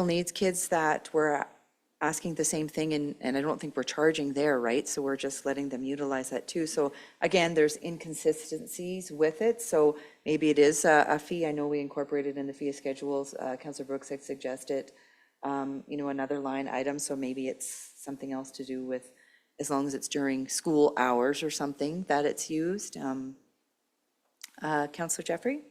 needs kids that were asking the same thing, and I don't think we're charging there, right? So we're just letting them utilize that too. So again, there's inconsistencies with it, so maybe it is a fee. I know we incorporated in the fee schedules, Councillor Brooks had suggested, another line item, so maybe it's something else to do with, as long as it's during school hours or something that it's used. Councillor Jeffrey?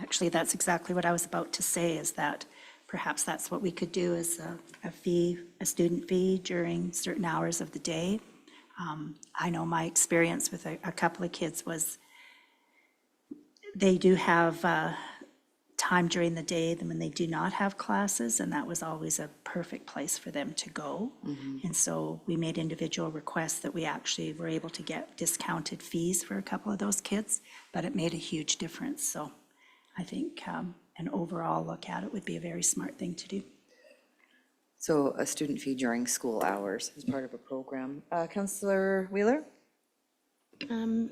Actually, that's exactly what I was about to say, is that perhaps that's what we could do, is a fee, a student fee during certain hours of the day. I know my experience with a couple of kids was they do have time during the day when they do not have classes, and that was always a perfect place for them to go. And so we made individual requests that we actually were able to get discounted fees for a couple of those kids, but it made a huge difference. So I think an overall look at it would be a very smart thing to do. So a student fee during school hours as part of a program. Councillor Wheeler?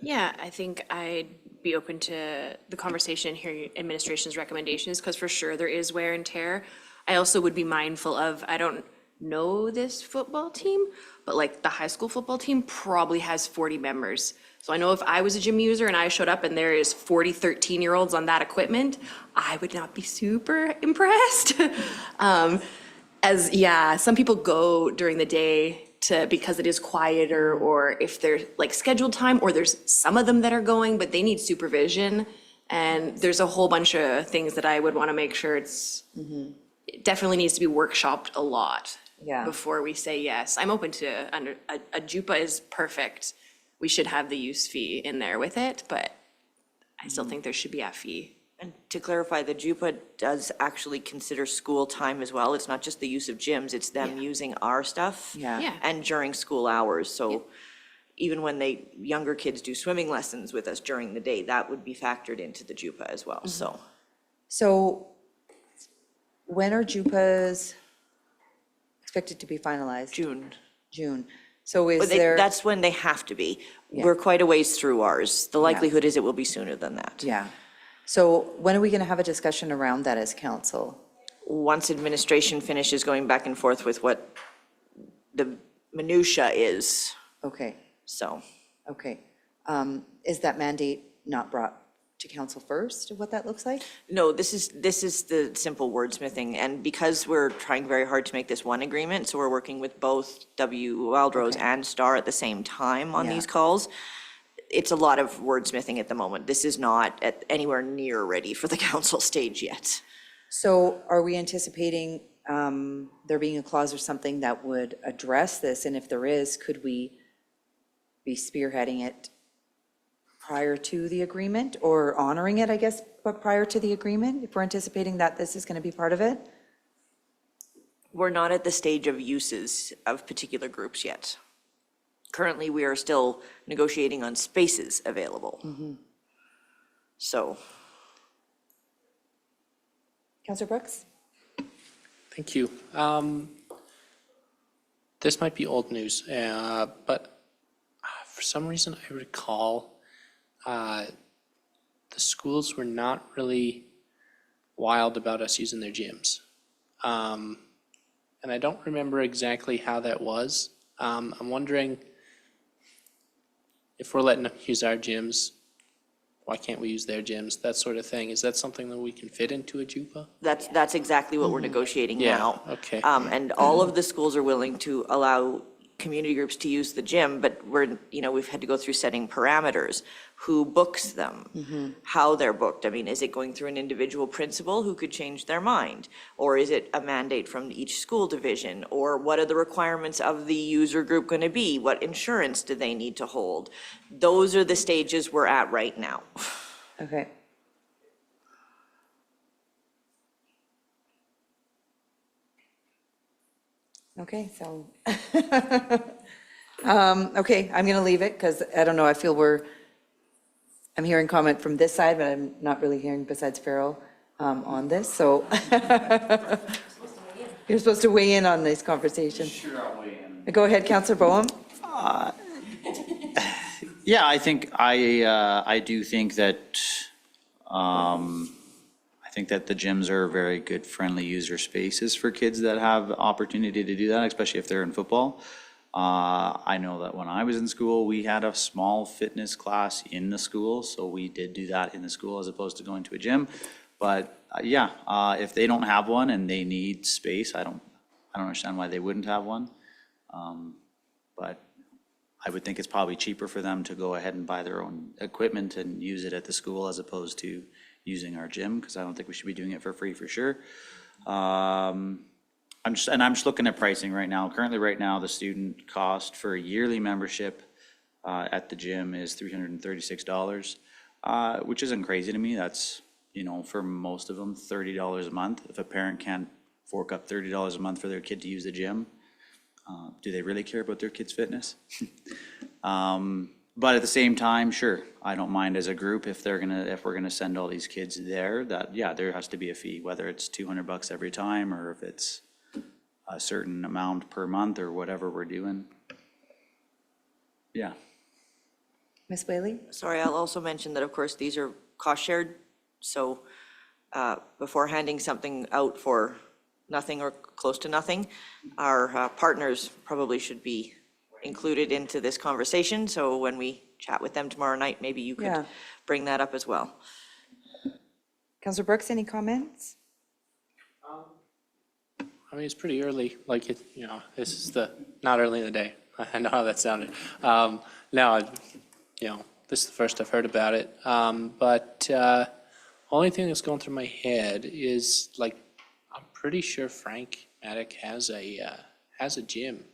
Yeah, I think I'd be open to the conversation and hearing administration's recommendations, because for sure there is wear and tear. I also would be mindful of, I don't know this football team, but like the high school football team probably has 40 members. So I know if I was a gym user and I showed up and there is 40 13-year-olds on that equipment, I would not be super impressed. Some people go during the day because it is quieter, or if there's like scheduled time, or there's some of them that are going, but they need supervision. And there's a whole bunch of things that I would want to make sure it definitely needs to be workshopped a lot before we say yes. I'm open to, a JUPA is perfect. We should have the use fee in there with it, but I still think there should be a fee. And to clarify, the JUPA does actually consider school time as well. It's not just the use of gyms, it's them using our stuff. Yeah. And during school hours, so even when younger kids do swimming lessons with us during the day, that would be factored into the JUPA as well, so. So when are JUPAs expected to be finalized? June. So is there? That's when they have to be. We're quite a ways through ours. The likelihood is it will be sooner than that. Yeah. So when are we going to have a discussion around that as council? Once administration finishes going back and forth with what the minutia is, Okay, so. okay. Is that mandate not brought to council first, what that looks like? No, this is the simple wordsmithing, and because we're trying very hard to make this one agreement, so we're working with both Wildrose and Star at the same time on these calls. It's a lot of wordsmithing at the moment. This is not anywhere near ready for the council stage yet. So are we anticipating there being a clause or something that would address this? And if there is, could we be spearheading it prior to the agreement, or honoring it, I guess, but prior to the agreement, if we're anticipating that this is going to be part of it? We're not at the stage of uses of particular groups yet. Currently, we are still negotiating on spaces available. So. Councillor Brooks? Thank you. This might be old news, but for some reason I recall the schools were not really wild about us using their gyms. And I don't remember exactly how that was. I'm wondering if we're letting them use our gyms, why can't we use their gyms, that sort of thing? Is that something that we can fit into a JUPA? That's exactly what we're negotiating Yeah, now. okay. And all of the schools are willing to allow community groups to use the gym, but we've had to go through setting parameters. Who books them? How they're booked? I mean, is it going through an individual principal who could change their mind? Or is it a mandate from each school division? Or what are the requirements of the user group going to be? What insurance do they need to hold? Those are the stages we're at right now. Okay. Okay, so, okay, I'm going to leave it because I don't know, I feel I'm hearing comment from this side, but I'm not really hearing besides Farrell on this, so. You're supposed to weigh in on this conversation. Sure, I'll weigh in. Go ahead, Councillor Boehm. Yeah, I think, I do think that, I think that the gyms are very good, friendly user spaces for kids that have the opportunity to do that, especially if they're in football. I know that when I was in school, we had a small fitness class in the school, so we did do that in the school as opposed to going to a gym. But yeah, if they don't have one and they need space, I don't understand why they wouldn't have one. But I would think it's probably cheaper for them to go ahead and buy their own equipment and use it at the school as opposed to using our gym, because I don't think we should be doing it for free for sure. I'm just looking at pricing right now. Currently, right now, the student cost for a yearly membership at the gym is $336, which isn't crazy to me. That's, for most of them, $30 a month. If a parent can't fork up $30 a month for their kid to use the gym, do they really care about their kid's fitness? But at the same time, sure, I don't mind as a group if we're gonna send all these kids there, that, yeah, there has to be a fee, whether it's $200 every time or if it's a certain amount per month or whatever we're doing. Yeah. Ms. Whaley? Sorry, I'll also mention that, of course, these are cost shared, so before handing something out for nothing or close to nothing, our partners probably should be included into this conversation, so when we chat with them tomorrow night, maybe you could Yeah. bring that up as well. Councillor Brooks, any comments? I mean, it's pretty early, this is not early in the day. I know how that sounded. This is the first I've heard about it. But only thing that's going through my head is I'm pretty sure Frank Maddock has a gym.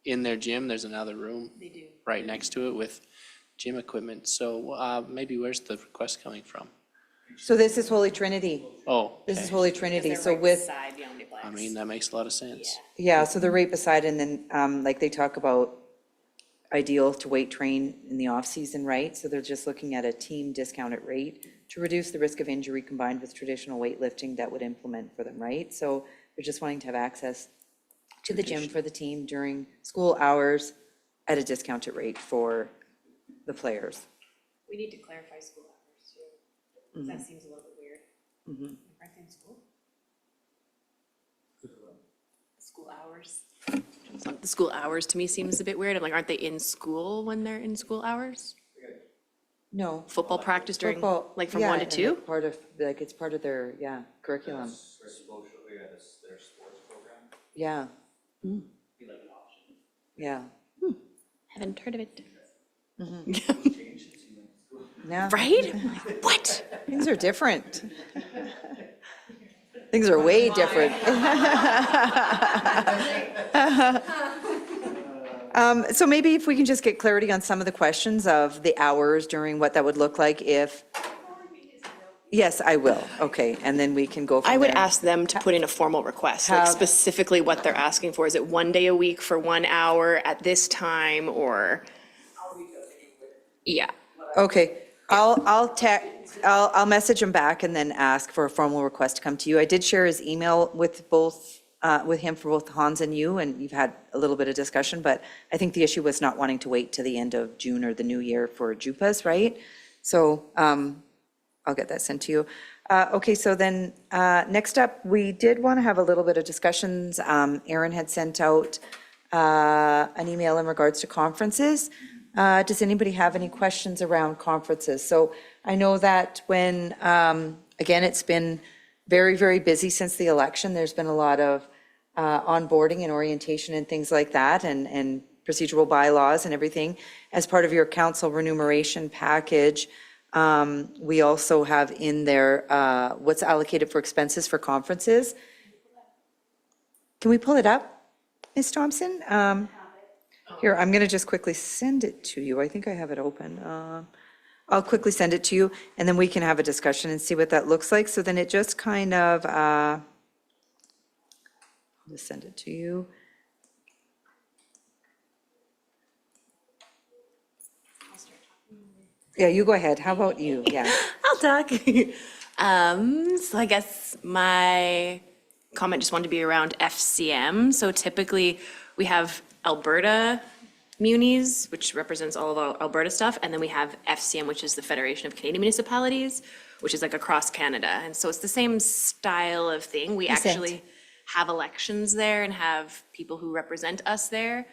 In their gym, there's another room. They do. Right next to it with gym equipment. So maybe where's the request coming from? So this is Holy Trinity. Oh, This is okay. Holy Trinity, so with, I mean, that makes a lot of sense. yeah, so they're right beside, and then, they talk about ideal to weight train in the off-season, right? So they're just looking at a team discounted rate to reduce the risk of injury combined with traditional weightlifting that would implement for them, right? So they're just wanting to have access to the gym for the team during school hours at a discounted rate for the players. We need to clarify school hours too. That seems a little bit weird. Aren't they in school? School hours. The school hours to me seems a bit weird. I'm like, aren't they in school when they're in school hours? No. Football practice during, Football, like from yeah, 1 to and 2? Part of, it's part of their, curriculum. Their sports program. Yeah. Yeah. Haven't heard of it. Yeah. Right? I'm like, what? Things are different. Things are way different. So maybe if we can just get clarity on some of the questions of the hours during what that would look like if. Yes, I will. Okay, and then we can go from there. I would ask them to put in a formal request, like Have- specifically what they're asking for. Is it 1 day a week for 1 hour at this time, or? Yeah. Okay, I'll message him back and then ask for a formal request to come to you. I did share his email with him for both Hans and you, and you've had a little bit of discussion, but I think the issue was not wanting to wait to the end of June or the new year for JUPAs, right? So I'll get that sent to you. Okay, so then, next up, we did want to have a little bit of discussions. Aaron had sent out an email in regards to conferences. Does anybody have any questions around conferences? So I know that when, again, it's been very, very busy since the election. There's been a lot of onboarding and orientation and things like that, and procedural bylaws and everything. As part of your council remuneration package, we also have in there what's allocated for expenses for conferences. Can we pull it up, Ms. Thompson? Here, I'm going to just quickly send it to you. I think I have it open. I'll quickly send it to you, and then we can have a discussion and see what that looks like. So then it just kind of, I'll just send it to you. Yeah, you go ahead. How about you? Yeah. I'll talk. So I guess my comment just wanted to be around FCM. So typically, we have Alberta Munis, which represents all of our Alberta stuff, and then we have FCM, which is the Federation of Canadian Municipalities, which is like across Canada. And so it's the same style of thing. We Consent. actually have elections there and have people who represent us there.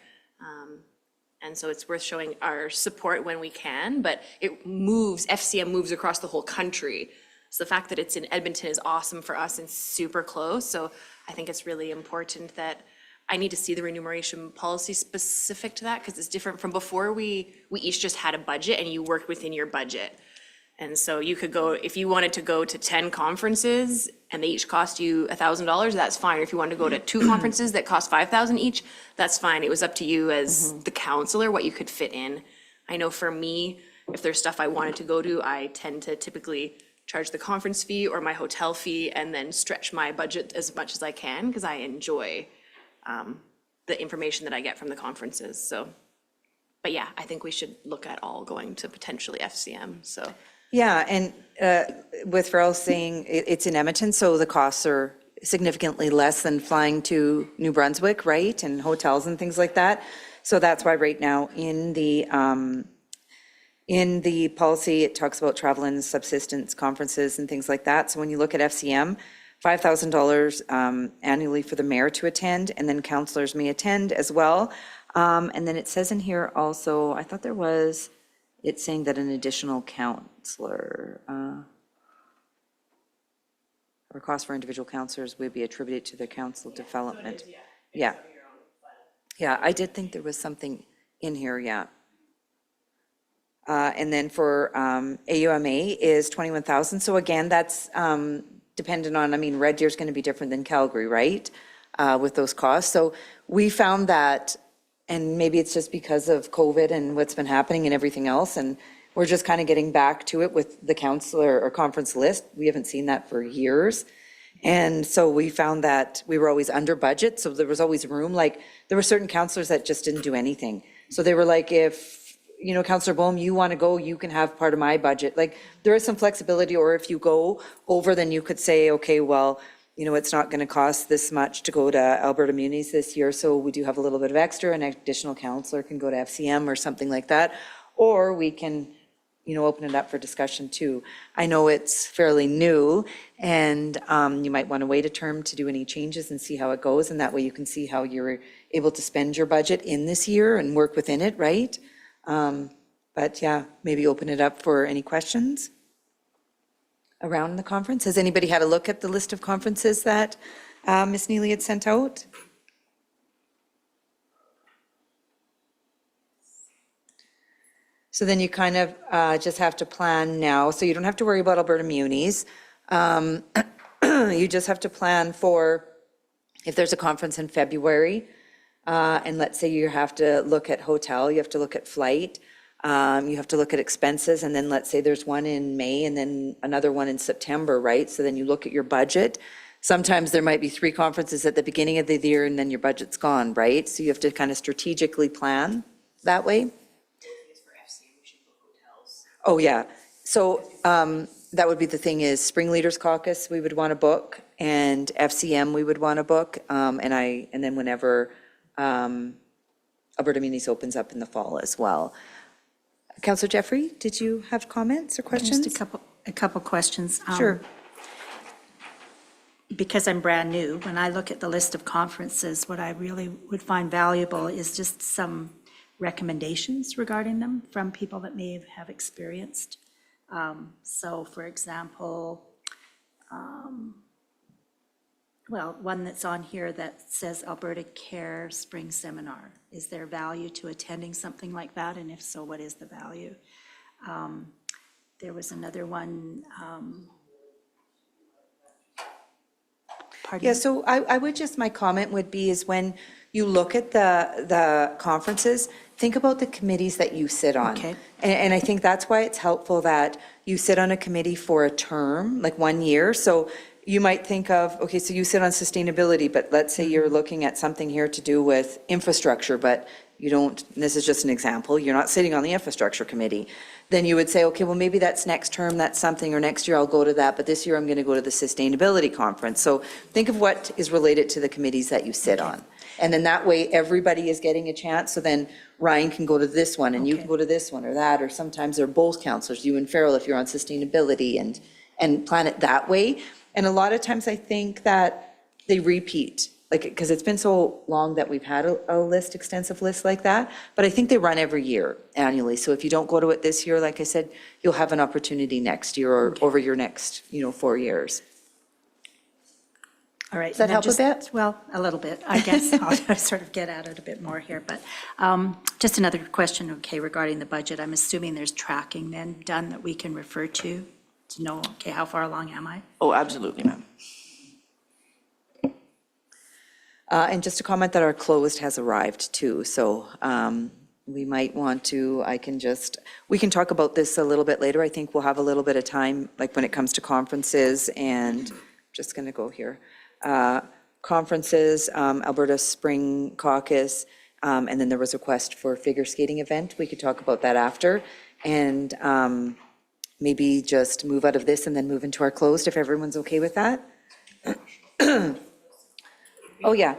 And so it's worth showing our support when we can, but it moves, FCM moves across the whole country. So the fact that it's in Edmonton is awesome for us and super close. So I think it's really important that I need to see the remuneration policy specific to that, because it's different from before. We each just had a budget and you worked within your budget. And so you could go, if you wanted to go to 10 conferences and they each cost you $1,000, that's fine. If you wanted to go to 2 conferences that cost $5,000 each, that's fine. It was up to you as the counselor what you could fit in. I know for me, if there's stuff I wanted to go to, I tend to typically charge the conference fee or my hotel fee and then stretch my budget as much as I can, because I enjoy the information that I get from the conferences. So, but yeah, I think we should look at all going to potentially FCM, so. Yeah, and with Farrell saying it's in Edmonton, so the costs are significantly less than flying to New Brunswick, right? And hotels and things like that. So that's why right now in the policy, it talks about travel and subsistence conferences and things like that. So when you look at FCM, $5,000 annually for the mayor to attend, and then councillors may attend as well. And then it says in here also, I thought there was, it's saying that an additional counselor, or cost for individual counselors would be attributed to the council development. Yeah. Yeah, I did think there was something in here, yeah. And then for AUMA is 21,000. So again, that's dependent on, I mean, Red Deer's going to be different than Calgary, right? With those costs. So we found that, and maybe it's just because of COVID and what's been happening and everything else, and we're just kind of getting back to it with the counselor or conference list. We haven't seen that for years. And so we found that we were always under budget, so there was always room. Like, there were certain counselors that just didn't do anything. So they were like, if, you know, Counselor Bohm, you want to go, you can have part of my budget. Like, there is some flexibility, or if you go over, then you could say, okay, well, you know, it's not going to cost this much to go to Alberta Munis this year, so we do have a little bit of extra, an additional counselor can go to FCM or something like that. Or we can, you know, open it up for discussion too. I know it's fairly new, and you might want to wait a term to do any changes and see how it goes, and that way you can see how you're able to spend your budget in this year and work within it, right? But yeah, maybe open it up for any questions around the conference. Has anybody had a look at the list of conferences that Ms. Neely had sent out? So then you kind of just have to plan now. So you don't have to worry about Alberta Munis. You just have to plan for if there's a conference in February, and let's say you have to look at hotel, you have to look at flight, you have to look at expenses, and then let's say there's one in May and then another one in September, right? So then you look at your budget. Sometimes there might be 3 conferences at the beginning of the year and then your budget's gone, right? So you have to kind of strategically plan that way. Oh, yeah. So that would be the thing is Spring Leaders Caucus, we would want to book, and FCM we would want to book. And then whenever Alberta Munis opens up in the fall as well. Councillor Jeffrey, did you have comments or questions? Just a couple questions. Sure. because I'm brand new, when I look at the list of conferences, what I really would find valuable is just some recommendations regarding them from people that may have experienced. So for example, well, one that's on here that says Alberta Care Spring Seminar. Is there value to attending something like that? And if so, what is the value? There was another one. Pardon? Yeah, so I would just, my comment would be is when you look at the conferences, think about the committees that you sit on. Okay. And I think that's why it's helpful that you sit on a committee for a term, like 1 year. So you might think of, okay, so you sit on sustainability, but let's say you're looking at something here to do with infrastructure, but you don't, this is just an example, you're not sitting on the infrastructure committee. Then you would say, okay, well, maybe that's next term, that's something, or next year I'll go to that, but this year I'm going to go to the sustainability conference. So think of what is related to the committees that you sit on. And then that way, everybody is getting a chance, so then Ryan can go to this one, and you can go to this one or that, or sometimes they're both counselors, you and Farrell, if you're on sustainability, and plan it that way. And a lot of times I think that they repeat, like, because it's been so long that we've had a list, extensive list like that, but I think they run every year annually. So if you don't go to it this year, like I said, you'll have an opportunity next year or over your next, 4 years. All right. Does that help a bit? Well, a little bit, I guess. I'll sort of get at it a bit more here, but just another question, okay, regarding the budget. I'm assuming there's tracking then done that we can refer to know, okay, how far along am I? Oh, absolutely, ma'am. And just to comment that our closed has arrived too, so we might want to, we can talk about this a little bit later. I think we'll have a little bit of time, like when it comes to conferences, and just going to go here. Conferences, Alberta Spring Caucus, and then there was a request for a figure skating event. We could talk about that after. And maybe just move out of this and then move into our closed, if everyone's okay with that. Oh, yeah.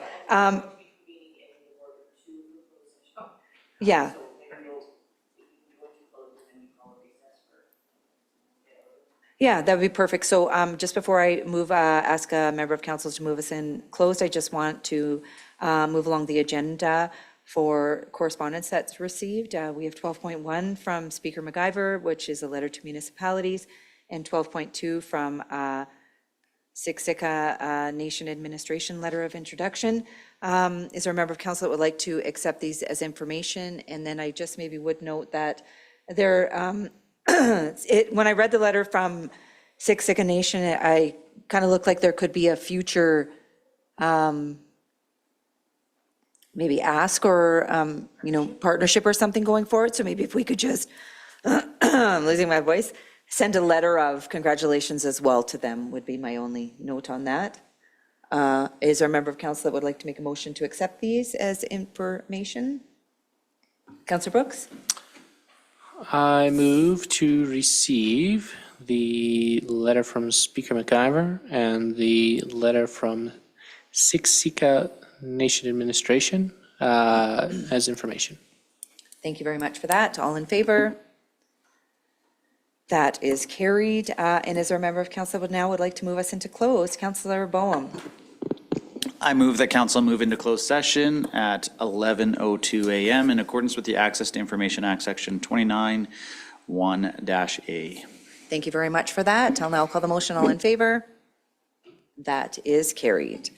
Yeah. Yeah, that would be perfect. So just before I move, ask a member of council to move us in closed, I just want to move along the agenda for correspondence that's received. We have 12.1 from Speaker MacIver, which is a letter to municipalities, and 12.2 from Siksika Nation Administration Letter of Introduction. Is there a member of council that would like to accept these as information? And then I just maybe would note that there, when I read the letter from Siksika Nation, I kind of looked like there could be a future maybe ask or, partnership or something going forward. So maybe if we could just, I'm losing my voice, send a letter of congratulations as well to them would be my only note on that. Is there a member of council that would like to make a motion to accept these as information? Councillor Brooks? I move to receive the letter from Speaker MacIver and the letter from Siksika Nation Administration as information. Thank you very much for that. All in favor? That is carried. And is there a member of council that would like to move us into closed? Councillor Boehm. I move that council move into closed session at 11:02 a.m. in accordance with the Access to Information Act, Section 29(1)(a). Thank you very much for that. I'll now call the motion. All in favor? That is carried.